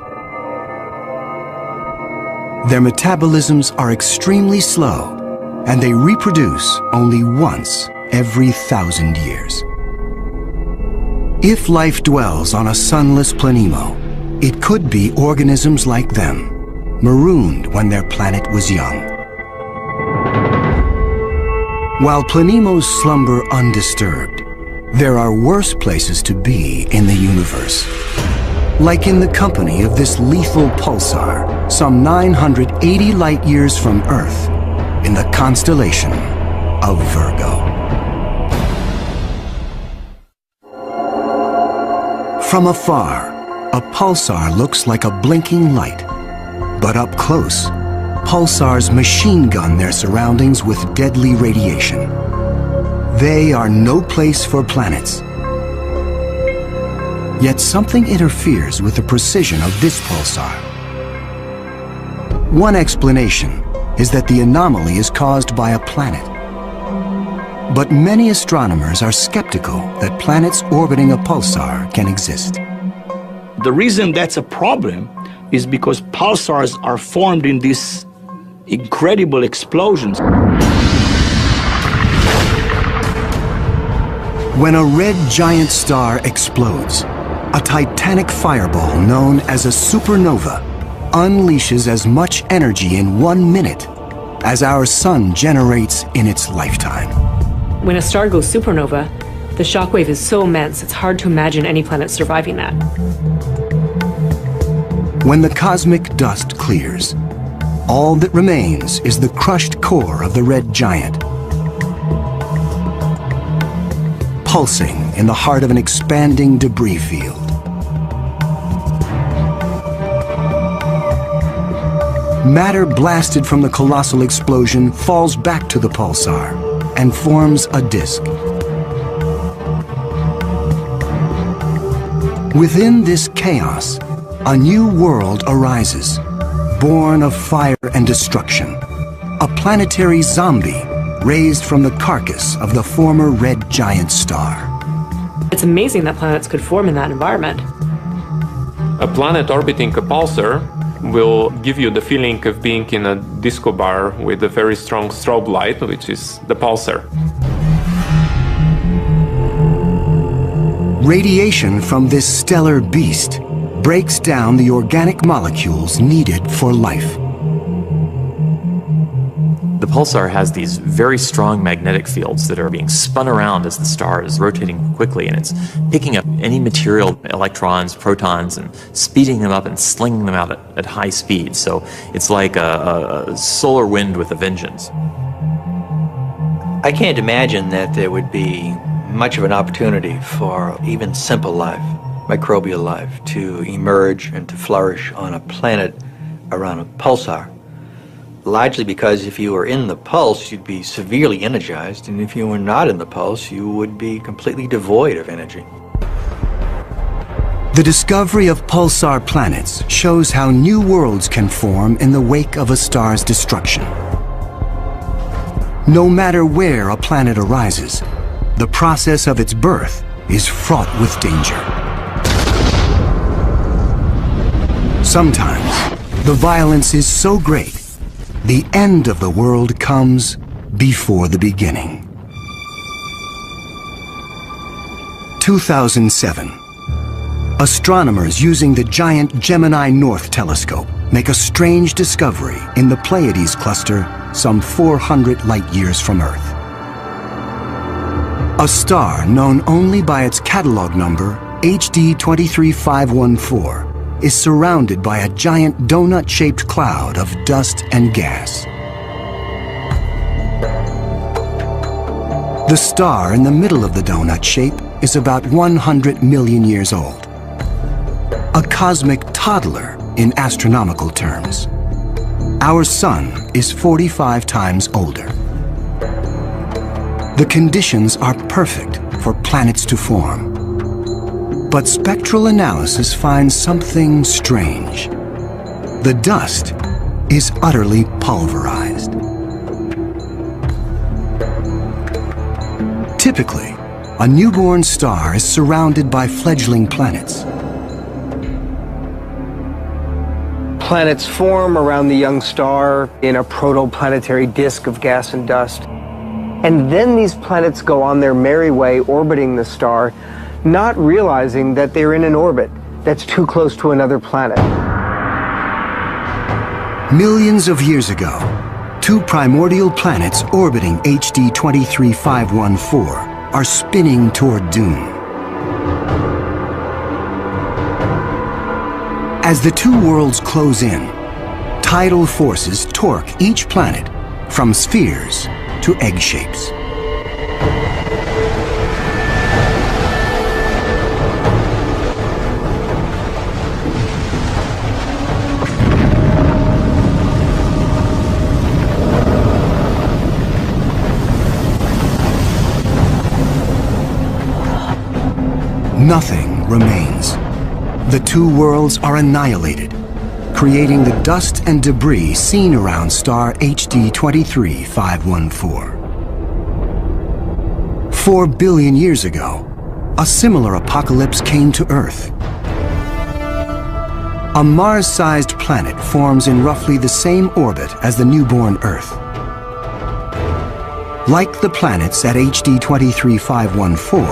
Their metabolisms are extremely slow, and they reproduce only once every 1,000 years. If life dwells on a sunless Planemo, it could be organisms like them, marooned when their planet was young. While Planemos slumber undisturbed, there are worse places to be in the universe. Like in the company of this lethal pulsar, some 980 light-years from Earth, in the constellation of Virgo. From afar, a pulsar looks like a blinking light, but up close, pulsars machine gun their surroundings with deadly radiation. They are no place for planets. Yet something interferes with the precision of this pulsar. One explanation is that the anomaly is caused by a planet. But many astronomers are skeptical that planets orbiting a pulsar can exist. The reason that's a problem is because pulsars are formed in these incredible explosions. When a red giant star explodes, a titanic fireball known as a supernova unleashes as much energy in 1 minute as our sun generates in its lifetime. When a star goes supernova, the shockwave is so immense it's hard to imagine any planet surviving that. When the cosmic dust clears, all that remains is the crushed core of the red giant. pulsing in the heart of an expanding debris field. Matter blasted from the colossal explosion falls back to the pulsar and forms a disk. Within this chaos, a new world arises, born of fire and destruction, a planetary zombie raised from the carcass of the former red giant star. It's amazing that planets could form in that environment. A planet orbiting a pulsar will give you the feeling of being in a disco bar with a very strong strobe light, which is the pulsar. Radiation from this stellar beast breaks down the organic molecules needed for life. The pulsar has these very strong magnetic fields that are being spun around as the star is rotating quickly, and it's picking up any material, electrons, protons, and speeding them up and slinging them out at high speed. So it's like a solar wind with a vengeance. I can't imagine that there would be much of an opportunity for even simple life, microbial life, to emerge and to flourish on a planet around a pulsar. Largely because if you were in the pulse, you'd be severely energized, and if you were not in the pulse, you would be completely devoid of energy. The discovery of pulsar planets shows how new worlds can form in the wake of a star's destruction. No matter where a planet arises, the process of its birth is fraught with danger. Sometimes, the violence is so great, the end of the world comes before the beginning. 2007. Astronomers using the giant Gemini North telescope make a strange discovery in the Pleiades cluster some 400 light-years from Earth. A star known only by its catalog number, HD 23514, is surrounded by a giant donut-shaped cloud of dust and gas. The star in the middle of the donut shape is about 100 million years old. A cosmic toddler in astronomical terms. Our sun is 45 times older. The conditions are perfect for planets to form. But spectral analysis finds something strange. The dust is utterly pulverized. Typically, a newborn star is surrounded by fledgling planets. Planets form around the young star in a protoplanetary disk of gas and dust. And then these planets go on their merry way orbiting the star, not realizing that they're in an orbit that's too close to another planet. Millions of years ago, two primordial planets orbiting HD 23514 are spinning toward doom. As the two worlds close in, tidal forces torque each planet from spheres to egg shapes. Nothing remains. The two worlds are annihilated, creating the dust and debris seen around star HD 23514. 4 billion years ago, a similar apocalypse came to Earth. A Mars-sized planet forms in roughly the same orbit as the newborn Earth. Like the planets at HD 23514,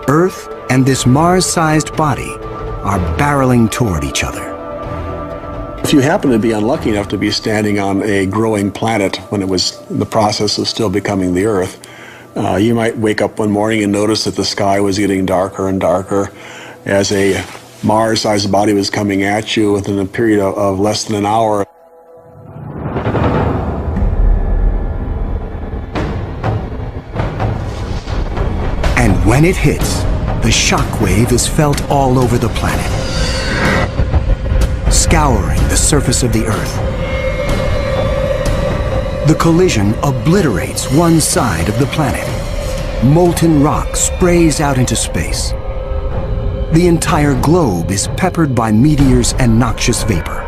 Earth and this Mars-sized body are barreling toward each other. If you happen to be unlucky enough to be standing on a growing planet when it was in the process of still becoming the Earth, you might wake up one morning and notice that the sky was getting darker and darker as a Mars-sized body was coming at you within a period of less than an hour. And when When it hits, the shock wave is felt all over the planet, scouring the surface of the Earth. The collision obliterates one side of the planet. Molten rock sprays out into space. The entire globe is peppered by meteors and noxious vapor.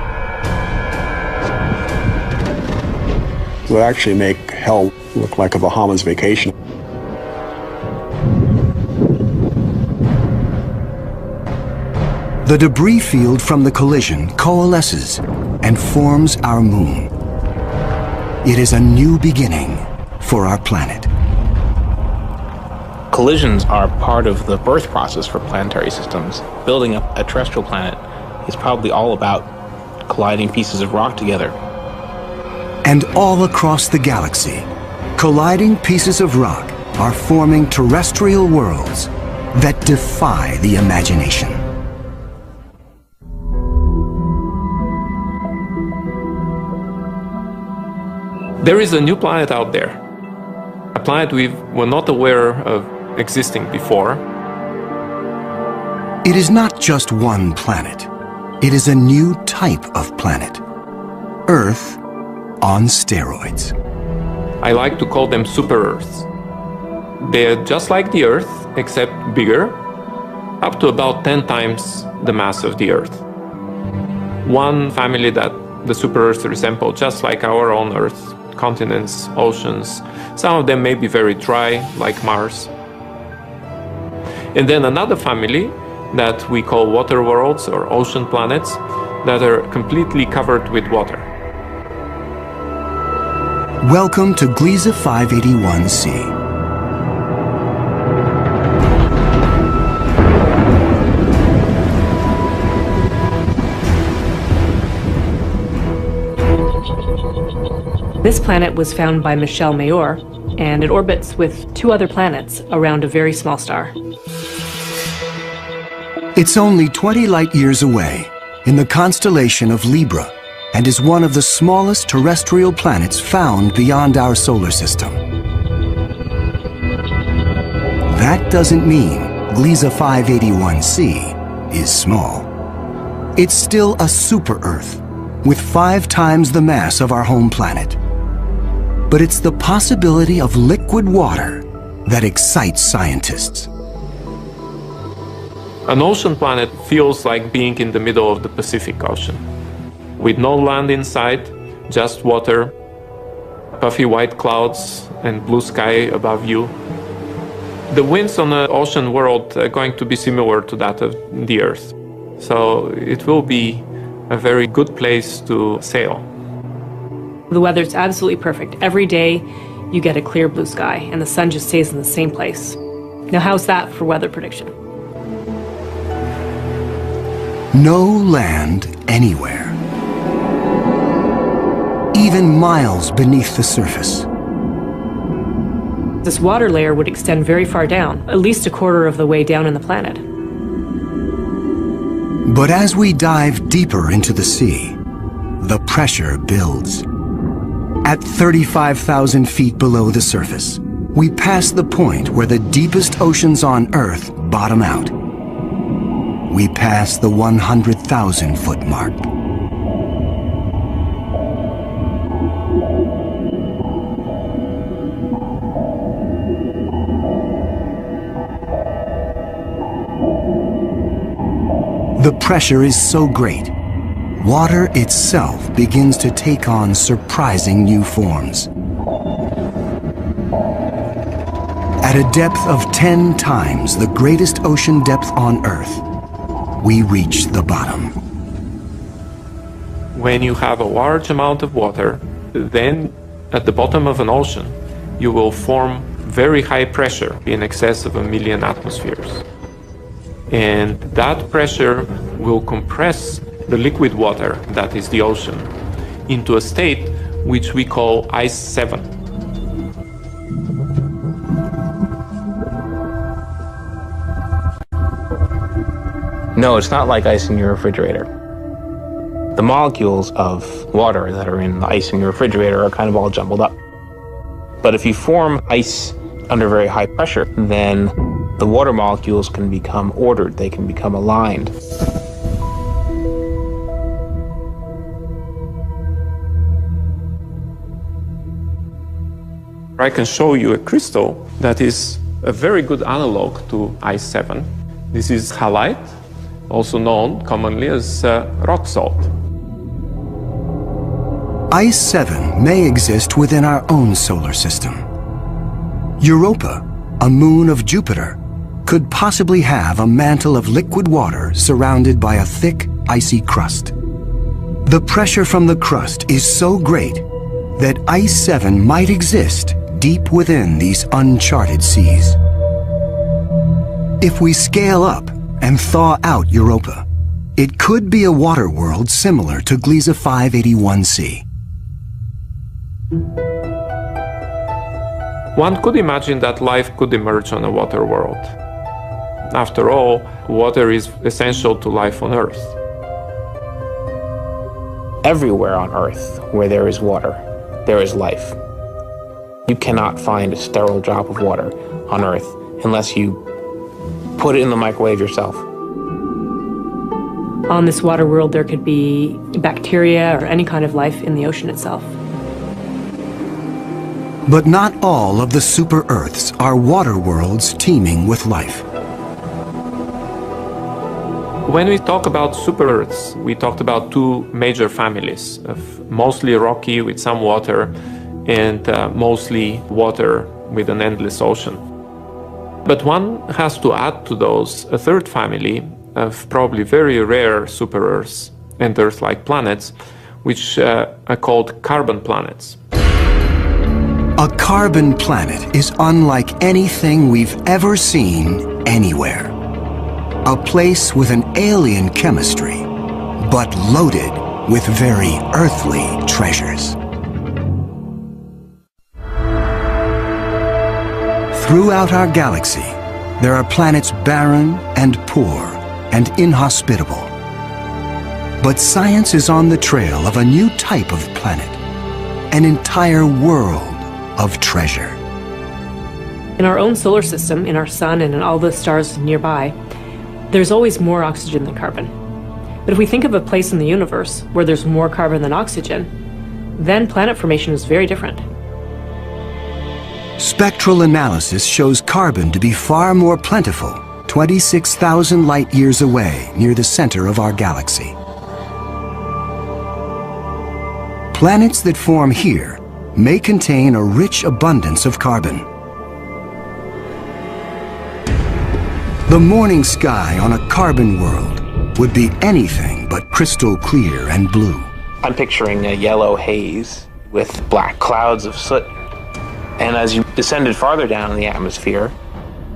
It would actually make hell look like a Bahamas vacation. The debris field from the collision coalesces and forms our moon. It is a new beginning for our planet. Collisions are part of the birth process for planetary systems. Building up a terrestrial planet is probably all about colliding pieces of rock together. And all across the galaxy, colliding pieces of rock are forming terrestrial worlds that defy the imagination. There is a new planet out there, a planet we were not aware of existing before. It is not just one planet. It is a new type of planet. Earth on steroids. I like to call them super-Earths. They're just like the Earth, except bigger, up to about 10 times the mass of the Earth. One family that the super-Earths resemble, just like our own Earth. Continents, oceans. Some of them may be very dry, like Mars. And then another family that we call water worlds or ocean planets that are completely covered with water. Welcome to Gliese 581c. This planet was found by Michel Mayor, and it orbits with 2 other planets around a very small star. It's only 20 light-years away in the constellation of Libra and is one of the smallest terrestrial planets found beyond our solar system. That doesn't mean Gliese 581c is small. It's still a super-Earth with 5 times the mass of our home planet. But it's the possibility of liquid water that excites scientists. An ocean planet feels like being in the middle of the Pacific Ocean, with no land inside, just water, puffy white clouds, and blue sky above you. The winds on the ocean world are going to be similar to that of the Earth, so it will be a very good place to sail. The weather's absolutely perfect. Every day you get a clear blue sky and the sun just stays in the same place. Now how's that for weather prediction? No land anywhere. Even miles beneath the surface. This water layer would extend very far down, at least a quarter of the way down in the planet. But as we dive deeper into the sea, the pressure builds. At 35,000 feet below the surface, we pass the point where the deepest oceans on Earth bottom out. We pass the 100,000-foot mark. The pressure is so great, water itself begins to take on surprising new forms. At a depth of 10 times the greatest ocean depth on Earth, we reach the bottom. When you have a large amount of water, then at the bottom of an ocean, you will form very high pressure in excess of 1 million atmospheres. And that pressure will compress the liquid water, that is the ocean, into a state which we call Ice 7. No, it's not like ice in your refrigerator. The molecules of water that are in the ice in your refrigerator are kind of all jumbled up. But if you form ice under very high pressure, then the water molecules can become ordered, they can become aligned. I can show you a crystal that is a very good analog to ice 7. This is halite, also known commonly as rock salt. Ice 7 may exist within our own solar system. Europa, a moon of Jupiter, could possibly have a mantle of liquid water surrounded by a thick, icy crust. The pressure from the crust is so great that Ice 7 might exist deep within these uncharted seas. If we scale up and thaw out Europa, it could be a water world similar to Gliese 581c. One could imagine that life could emerge on a water world. After all, water is essential to life on Earth. Everywhere on Earth where there is water, there is life. You cannot find a sterile drop of water on Earth unless you put it in the microwave yourself. On this water world, there could be bacteria or any kind of life in the ocean itself. But not all of the super-Earths are water worlds teeming with life. When we talk about super-Earths, we talked about two major families of mostly rocky with some water and mostly water with an endless ocean. But one has to add to those a third family of probably very rare super-Earths and Earth-like planets, which are called carbon planets. A carbon planet is unlike anything we've ever seen anywhere. A place with an alien chemistry, but loaded with very earthly treasures. Throughout our galaxy, there are planets barren and poor and inhospitable. But science is on the trail of a new type of planet, an entire world of treasure. In our own solar system, in our sun and in all the stars nearby, there's always more oxygen than carbon. But if we think of a place in the universe where there's more carbon than oxygen, then planet formation is very different. Spectral analysis shows carbon to be far more plentiful, 26,000 light-years away near the center of our galaxy. Planets that form here may contain a rich abundance of carbon. The morning sky on a carbon world would be anything but crystal clear and blue. I'm picturing a yellow haze with black clouds of soot. And as you descended farther down in the atmosphere,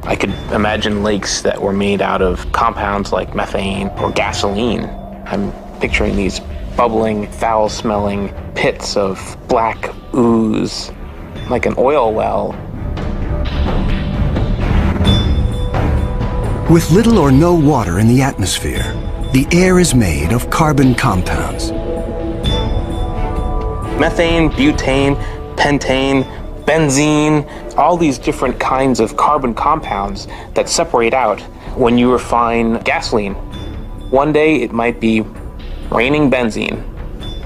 I could imagine lakes that were made out of compounds like methane or gasoline. I'm picturing these bubbling, foul-smelling pits of black ooze, like an oil well. With little or no water in the atmosphere, the air is made of carbon compounds. Methane, butane, pentane, benzene, all these different kinds of carbon compounds that separate out when you refine gasoline. One day it might be raining benzene.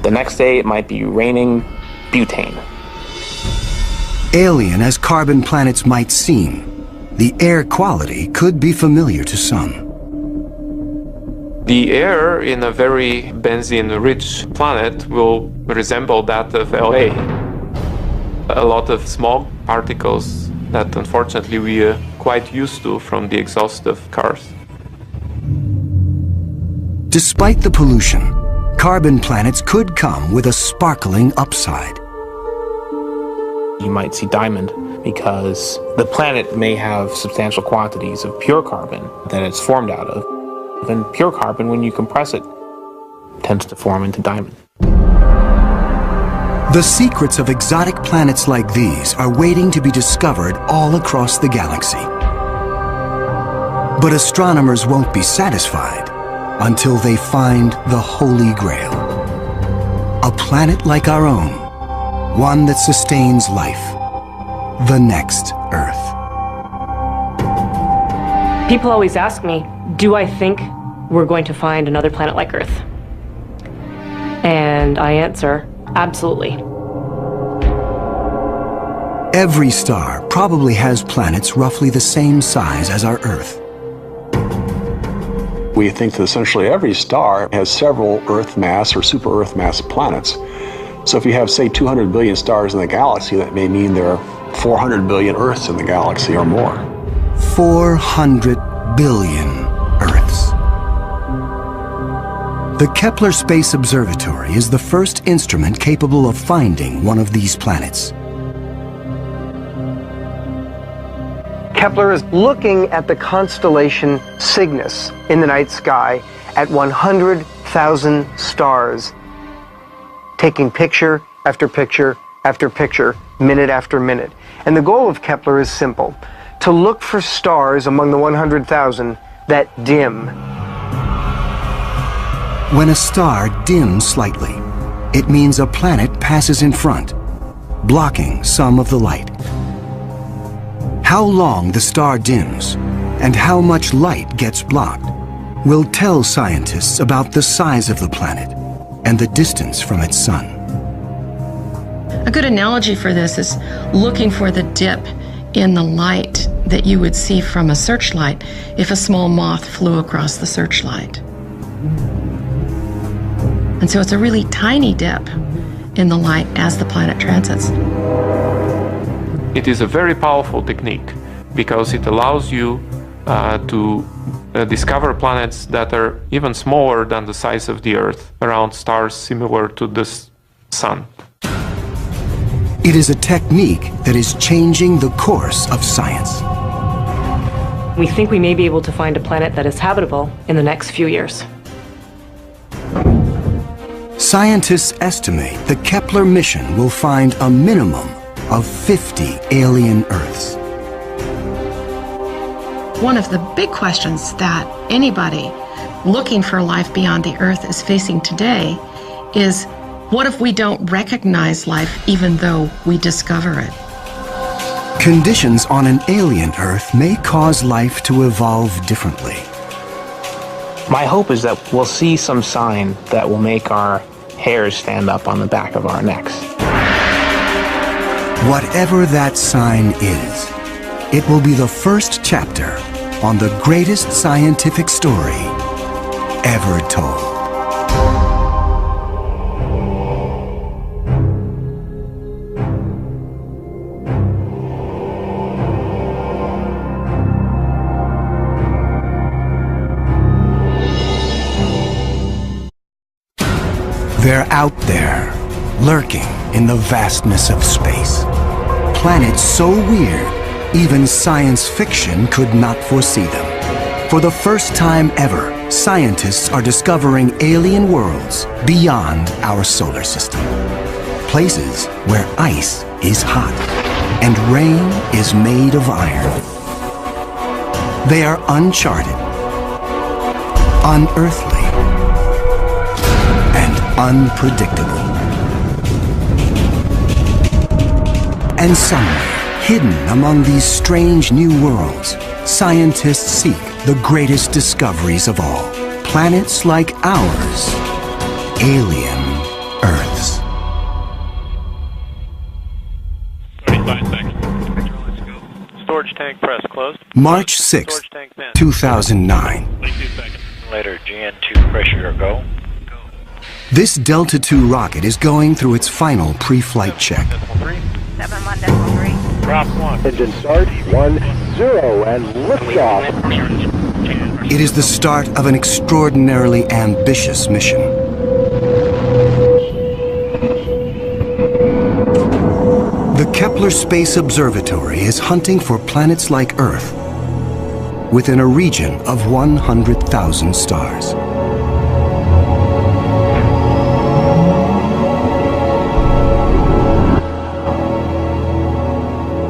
The next day it might be raining butane. Alien as carbon planets might seem, the air quality could be familiar to some. The air in a very benzene-rich planet will resemble that of LA. A lot of small particles that unfortunately we are quite used to from the exhaust of cars. Despite the pollution, carbon planets could come with a sparkling upside. You might see diamond because the planet may have substantial quantities of pure carbon that it's formed out of. And pure carbon, when you compress it, tends to form into diamond. The secrets of exotic planets like these are waiting to be discovered all across the galaxy. But astronomers won't be satisfied until they find the Holy Grail. A planet like our own, one that sustains life, the next Earth. People always ask me, do I think we're going to find another planet like Earth? And I answer, absolutely. Every star probably has planets roughly the same size as our Earth. We think that essentially every star has several Earth mass or super Earth mass planets. So if you have, say, 200 billion stars in the galaxy, that may mean there are 400 billion Earths in the galaxy or more. 400 billion Earths. The Kepler Space Observatory is the first instrument capable of finding one of these planets. Kepler is looking at the constellation Cygnus in the night sky at 100,000 stars, taking picture after picture after picture, minute after minute. And the goal of Kepler is simple: to look for stars among the 100,000 that dim. When a star dims slightly, it means a planet passes in front, blocking some of the light. How long the star dims and how much light gets blocked will tell scientists about the size of the planet and the distance from its sun. A good analogy for this is looking for the dip in the light that you would see from a searchlight if a small moth flew across the searchlight. And so it's a really tiny dip in the light as the planet transits. It is a very powerful technique because it allows you to discover planets that are even smaller than the size of the Earth around stars similar to the Sun. It is a technique that is changing the course of science. We think we may be able to find a planet that is habitable in the next few years. Scientists estimate the Kepler mission will find a minimum of 50 alien Earths. One of the big questions that anybody looking for life beyond the Earth is facing today is, what if we don't recognize life even though we discover it? Conditions on an alien Earth may cause life to evolve differently. My hope is that we'll see some sign that will make our hairs stand up on the back of our necks. Whatever that sign is, it will be the first chapter on the greatest scientific story ever told. They're out there, lurking in the vastness of space. Planets so weird, even science fiction could not foresee them. For the first time ever, scientists are discovering alien worlds beyond our solar system. Places where ice is hot and rain is made of iron. They are uncharted, unearthly, unpredictable. And somewhere, hidden among these strange new worlds, scientists seek the greatest discoveries of all. Planets like ours, alien Earths. 35 seconds. Let's go. Storage tank press closed. March 6, 2009. 22 seconds. Later, GN2 pressure go. This Delta II rocket is going through its final pre-flight check. 71.3. Drop 1. Engine start, 1, 0, and liftoff. It is the start of an extraordinarily ambitious mission. The Kepler Space Observatory is hunting for planets like Earth within a region of 100,000 stars.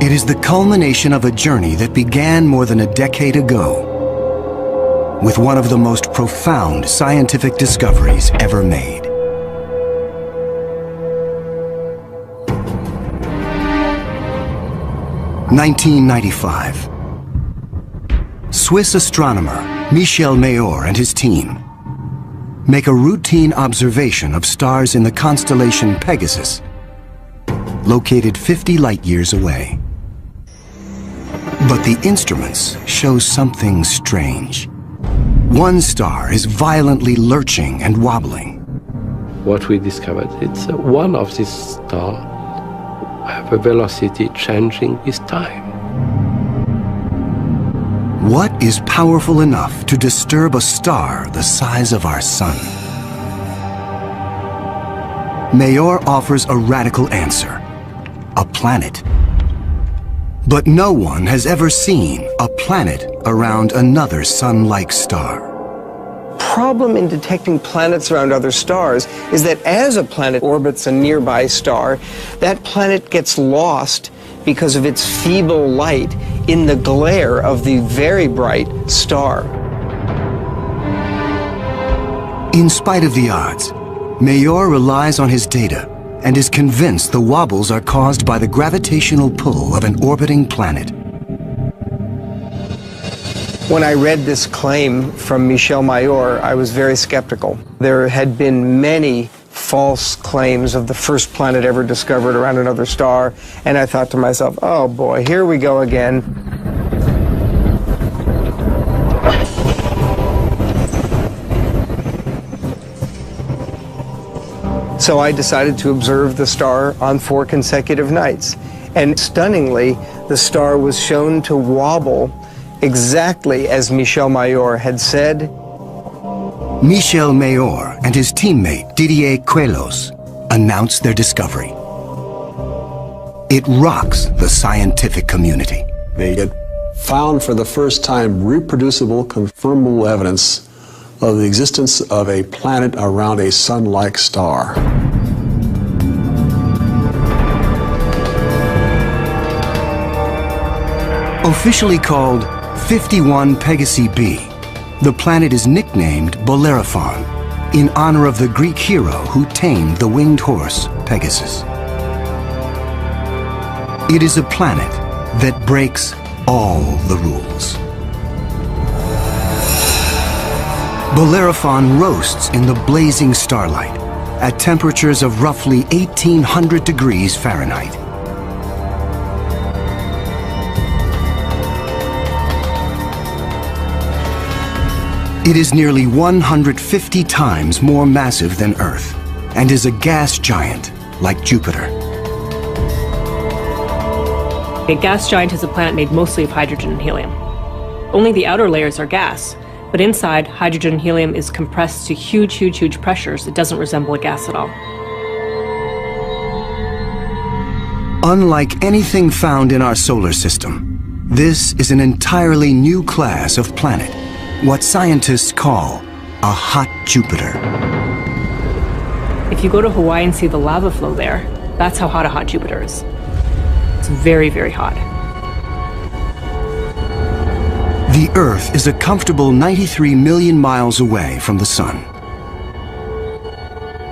It is the culmination of a journey that began more than a decade ago with one of the most profound scientific discoveries ever made. Swiss astronomer Michel Mayor and his team make a routine observation of stars in the constellation Pegasus, located 50 light-years away. But the instruments show something strange. One star is violently lurching and wobbling. What we discovered, it's one of these stars have a velocity changing with time. What is powerful enough to disturb a star the size of our sun? Mayor offers a radical answer: a planet. But no one has ever seen a planet around another sun-like star. Problem in detecting planets around other stars is that as a planet orbits a nearby star, that planet gets lost because of its feeble light in the glare of the very bright star. In spite of the odds, Mayor relies on his data and is convinced the wobbles are caused by the gravitational pull of an orbiting planet. When I read this claim from Michel Mayor, I was very skeptical. There had been many false claims of the first planet ever discovered around another star, and I thought to myself, oh boy, here we go again. So I decided to observe the star on 4 consecutive nights, and stunningly, the star was shown to wobble exactly as Michel Mayor had said. Michel Mayor and his teammate Didier Queloz announced their discovery. It rocks the scientific community. They had found for the first time reproducible, confirmable evidence of the existence of a planet around a sun-like star. Officially called 51 Pegasi b, the planet is nicknamed Bellerophon in honor of the Greek hero who tamed the winged horse Pegasus. It is a planet that breaks all the rules. Bellerophon roasts in the blazing starlight at temperatures of roughly 1800 degrees Fahrenheit. It is nearly 150 times more massive than Earth and is a gas giant like Jupiter. A gas giant is a planet made mostly of hydrogen and helium. Only the outer layers are gas, but inside, hydrogen and helium is compressed to huge pressures. It doesn't resemble a gas at all. Unlike anything found in our solar system, this is an entirely new class of planet, what scientists call a hot Jupiter. If you go to Hawaii and see the lava flow there, that's how hot a hot Jupiter is. It's very hot. The Earth is a comfortable 93 million miles away from the Sun.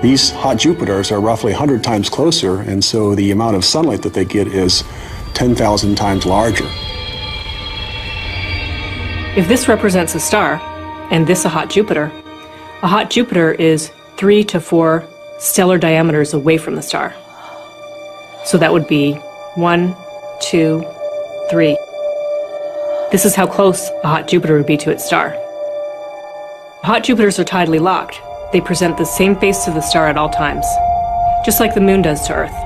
These hot Jupiters are roughly 100 times closer, and so the amount of sunlight that they get is 10,000 times larger. If this represents a star, and this a hot Jupiter is 3 to 4 stellar diameters away from the star. So that would be 1, 2, 3. This is how close a hot Jupiter would be to its star. Hot Jupiters are tidally locked. They present the same face to the star at all times, just like the moon does to Earth.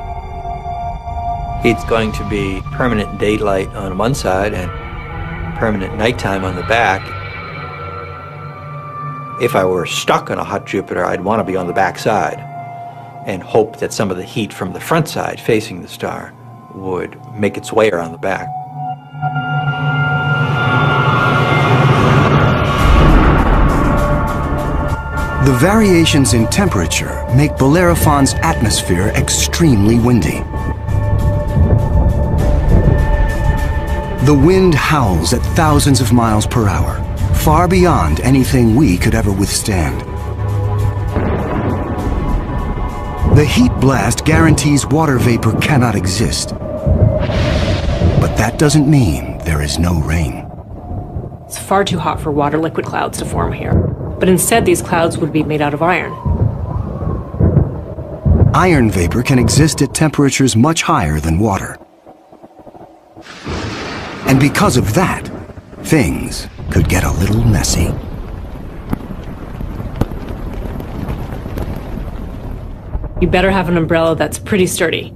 It's going to be permanent daylight on one side and permanent nighttime on the back. If I were stuck on a hot Jupiter, I'd want to be on the back side and hope that some of the heat from the front side facing the star would make its way around the back. The variations in temperature make Bellerophon's atmosphere extremely windy. The wind howls at thousands of miles per hour, far beyond anything we could ever withstand. The heat blast guarantees water vapor cannot exist. But that doesn't mean there is no rain. It's far too hot for water liquid clouds to form here. But instead, these clouds would be made out of iron. Iron vapor can exist at temperatures much higher than water. And because of that, things could get a little messy. You better have an umbrella that's pretty sturdy,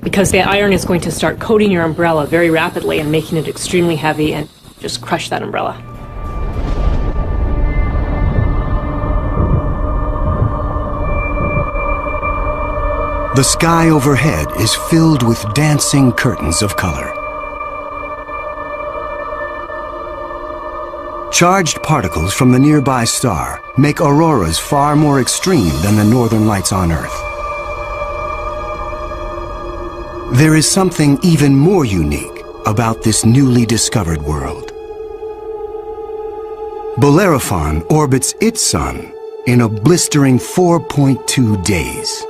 because the iron is going to start coating your umbrella very rapidly and making it extremely heavy and just crush that umbrella. The sky overhead is filled with dancing curtains of color. Charged particles from the nearby star make auroras far more extreme than the northern lights on Earth. There is something even more unique about this newly discovered world. Bellerophon orbits its sun in a blistering 4.2 days.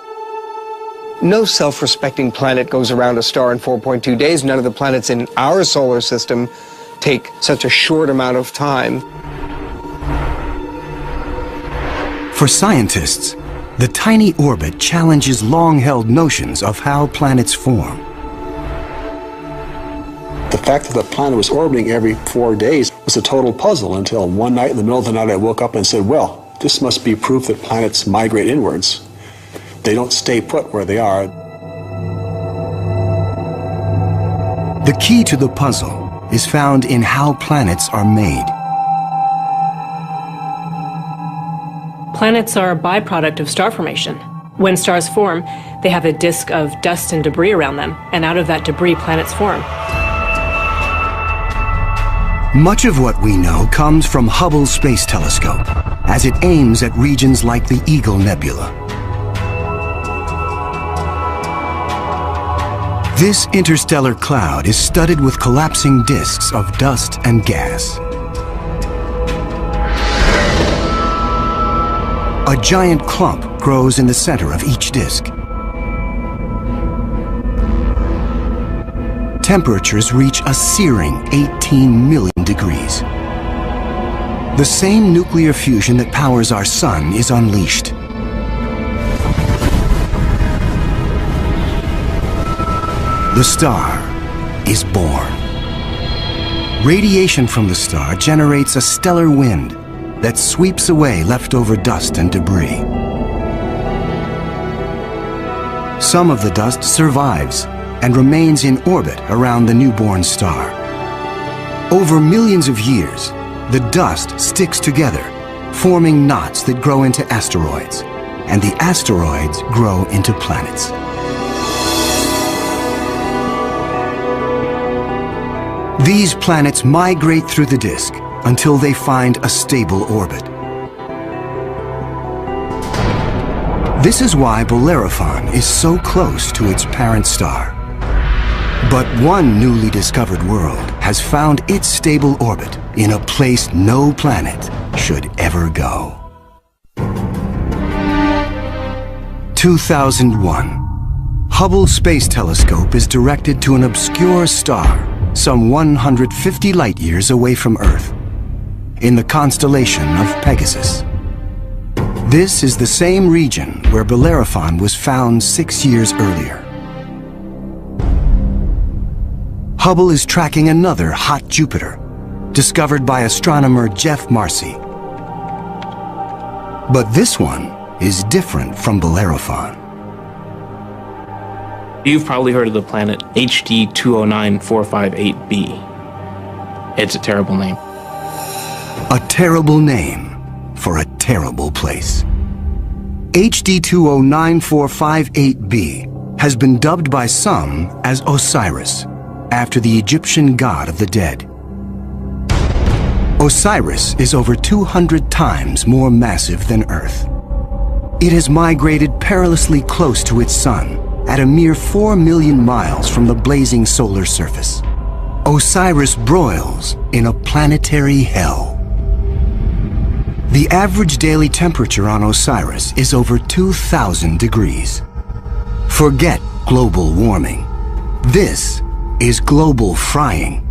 No self-respecting planet goes around a star in 4.2 days. None of the planets in our solar system take such a short amount of time. For scientists, the tiny orbit challenges long-held notions of how planets form. The fact that the planet was orbiting every 4 days was a total puzzle until one night in the middle of the night I woke up and said, well, this must be proof that planets migrate inwards. They don't stay put where they are. The key to the puzzle is found in how planets are made. Planets are a byproduct of star formation. When stars form, they have a disk of dust and debris around them, and out of that debris, planets form. Much of what we know comes from Hubble's Space Telescope, as it aims at regions like the Eagle Nebula. This interstellar cloud is studded with collapsing disks of dust and gas. A giant clump grows in the center of each disk. Temperatures reach a searing 18 million degrees. The same nuclear fusion that powers our sun is unleashed. The star is born. Radiation from the star generates a stellar wind that sweeps away leftover dust and debris. Some of the dust survives and remains in orbit around the newborn star. Over millions of years, the dust sticks together, forming knots that grow into asteroids, and the asteroids grow into planets. These planets migrate through the disk until they find a stable orbit. This is why Bellerophon is so close to its parent star. But one newly discovered world has found its stable orbit in a place no planet should ever go. 2001. Hubble Space Telescope is directed to an obscure star some 150 light-years away from Earth, in the constellation of Pegasus. This is the same region where Bellerophon was found 6 years earlier. Hubble is tracking another hot Jupiter, discovered by astronomer Jeff Marcy. But this one is different from Bellerophon. You've probably heard of the planet HD 209458b. It's a terrible name. A terrible name for a terrible place. HD 209458b has been dubbed by some as Osiris, after the Egyptian god of the dead. Osiris is over 200 times more massive than Earth. It has migrated perilously close to its sun, at a mere 4 million miles from the blazing solar surface. Osiris broils in a planetary hell. The average daily temperature on Osiris is over 2,000 degrees. Forget global warming. This is global frying.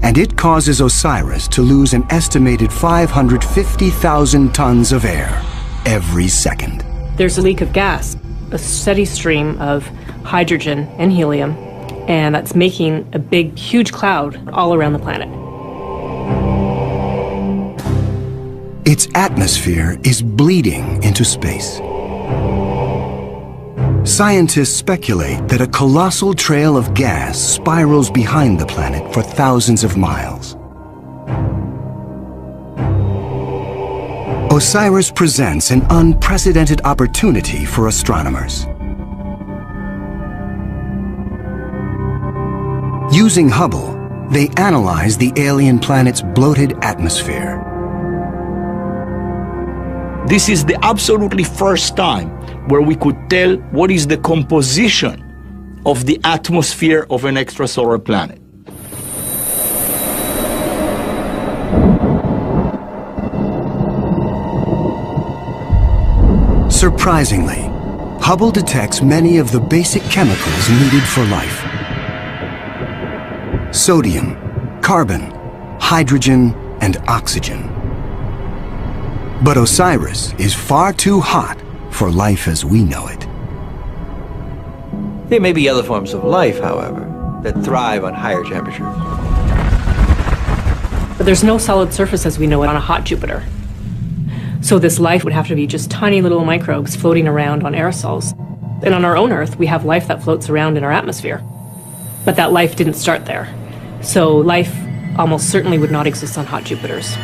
and it causes Osiris to lose an estimated 550,000 tons of air every second. There's a leak of gas, a steady stream of hydrogen and helium, and that's making a big, huge cloud all around the planet. Its atmosphere is bleeding into space. Scientists speculate that a colossal trail of gas spirals behind the planet for thousands of miles. Osiris presents an unprecedented opportunity for astronomers. Using Hubble, they analyze the alien planet's bloated atmosphere. This is the absolutely first time where we could tell what is the composition of the atmosphere of an extrasolar planet. Surprisingly, Hubble detects many of the basic chemicals needed for life. Sodium, carbon, hydrogen, and oxygen. But Osiris is far too hot for life as we know it. There may be other forms of life, however, that thrive on higher temperatures. But there's no solid surface as we know it on a hot Jupiter. So this life would have to be just tiny little microbes floating around on aerosols. And on our own Earth, we have life that floats around in our atmosphere. But that life didn't start there. So life almost certainly would not exist on hot Jupiters.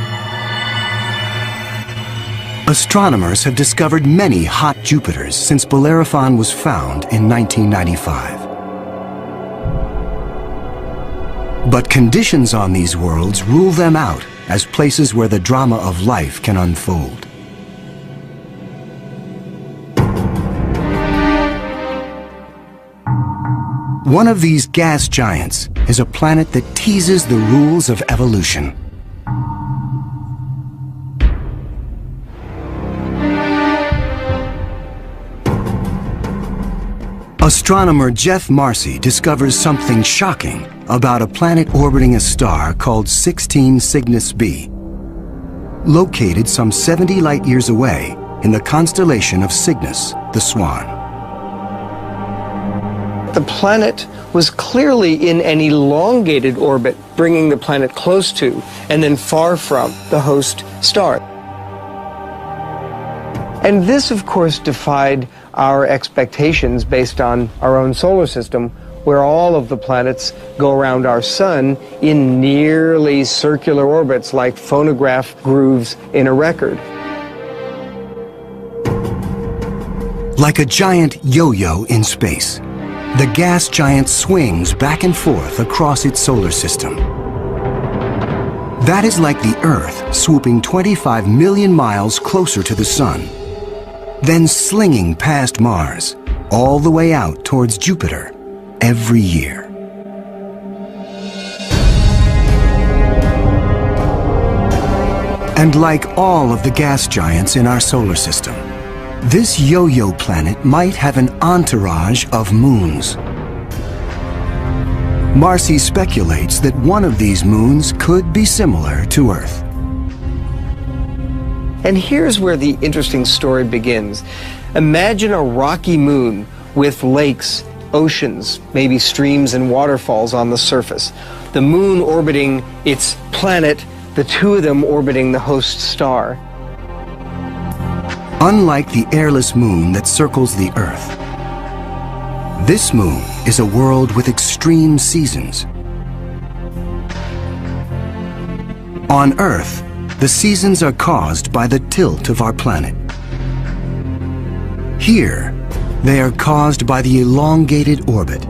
Astronomers have discovered many hot Jupiters since Bellerophon was found in 1995. But conditions on these worlds rule them out as places where the drama of life can unfold. One of these gas giants is a planet that teases the rules of evolution. Astronomer Jeff Marcy discovers something shocking about a planet orbiting a star called 16 Cygnus b, located some 70 light-years away in the constellation of Cygnus, the Swan. The planet was clearly in an elongated orbit, bringing the planet close to and then far from the host star. And this, of course, defied our expectations based on our own solar system, where all of the planets go around our sun in nearly circular orbits like phonograph grooves in a record. Like a giant yo-yo in space, the gas giant swings back and forth across its solar system. That is like the Earth swooping 25 million miles closer to the sun, then slinging past Mars, all the way out towards Jupiter every year. And like all of the gas giants in our solar system, this yo-yo planet might have an entourage of moons. Marcy speculates that one of these moons could be similar to Earth. And here's where the interesting story begins. Imagine a rocky moon with lakes, oceans, maybe streams and waterfalls on the surface. The moon orbiting its planet, the two of them orbiting the host star. Unlike the airless moon that circles the Earth, this moon is a world with extreme seasons. On Earth, the seasons are caused by the tilt of our planet. Here, they are caused by the elongated orbit.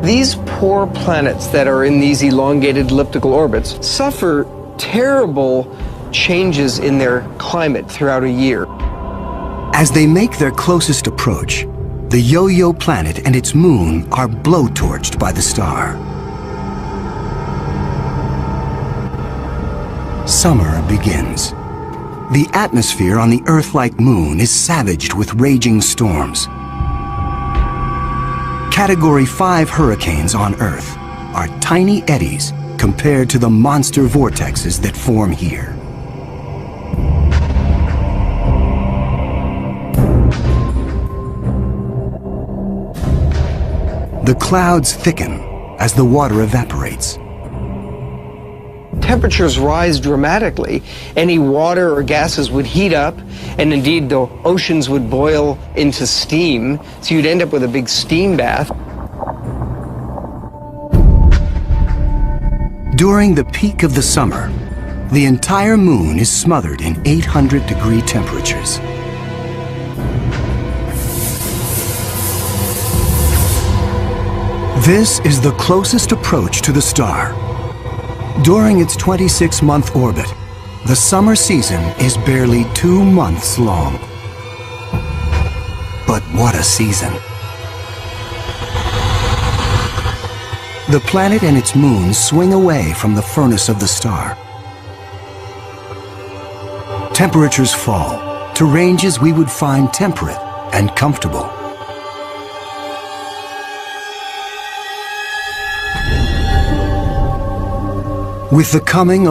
These poor planets that are in these elongated elliptical orbits suffer terrible changes in their climate throughout a year. As they make their closest approach, the yo-yo planet and its moon are blowtorched by the star. Summer begins. The atmosphere on the Earth-like moon is savaged with raging storms. Category 5 hurricanes on Earth are tiny eddies compared to the monster vortexes that form here. The clouds thicken as the water evaporates. Temperatures rise dramatically. Any water or gases would heat up, and indeed the oceans would boil into steam, so you'd end up with a big steam bath. During the peak of the summer, the entire moon is smothered in 800-degree temperatures. This is the closest approach to the star. During its 26-month orbit, the summer season is barely 2 months long. But what a season! The planet and its moon swing away from the furnace of the star. Temperatures fall to ranges we would find temperate and comfortable. With the coming of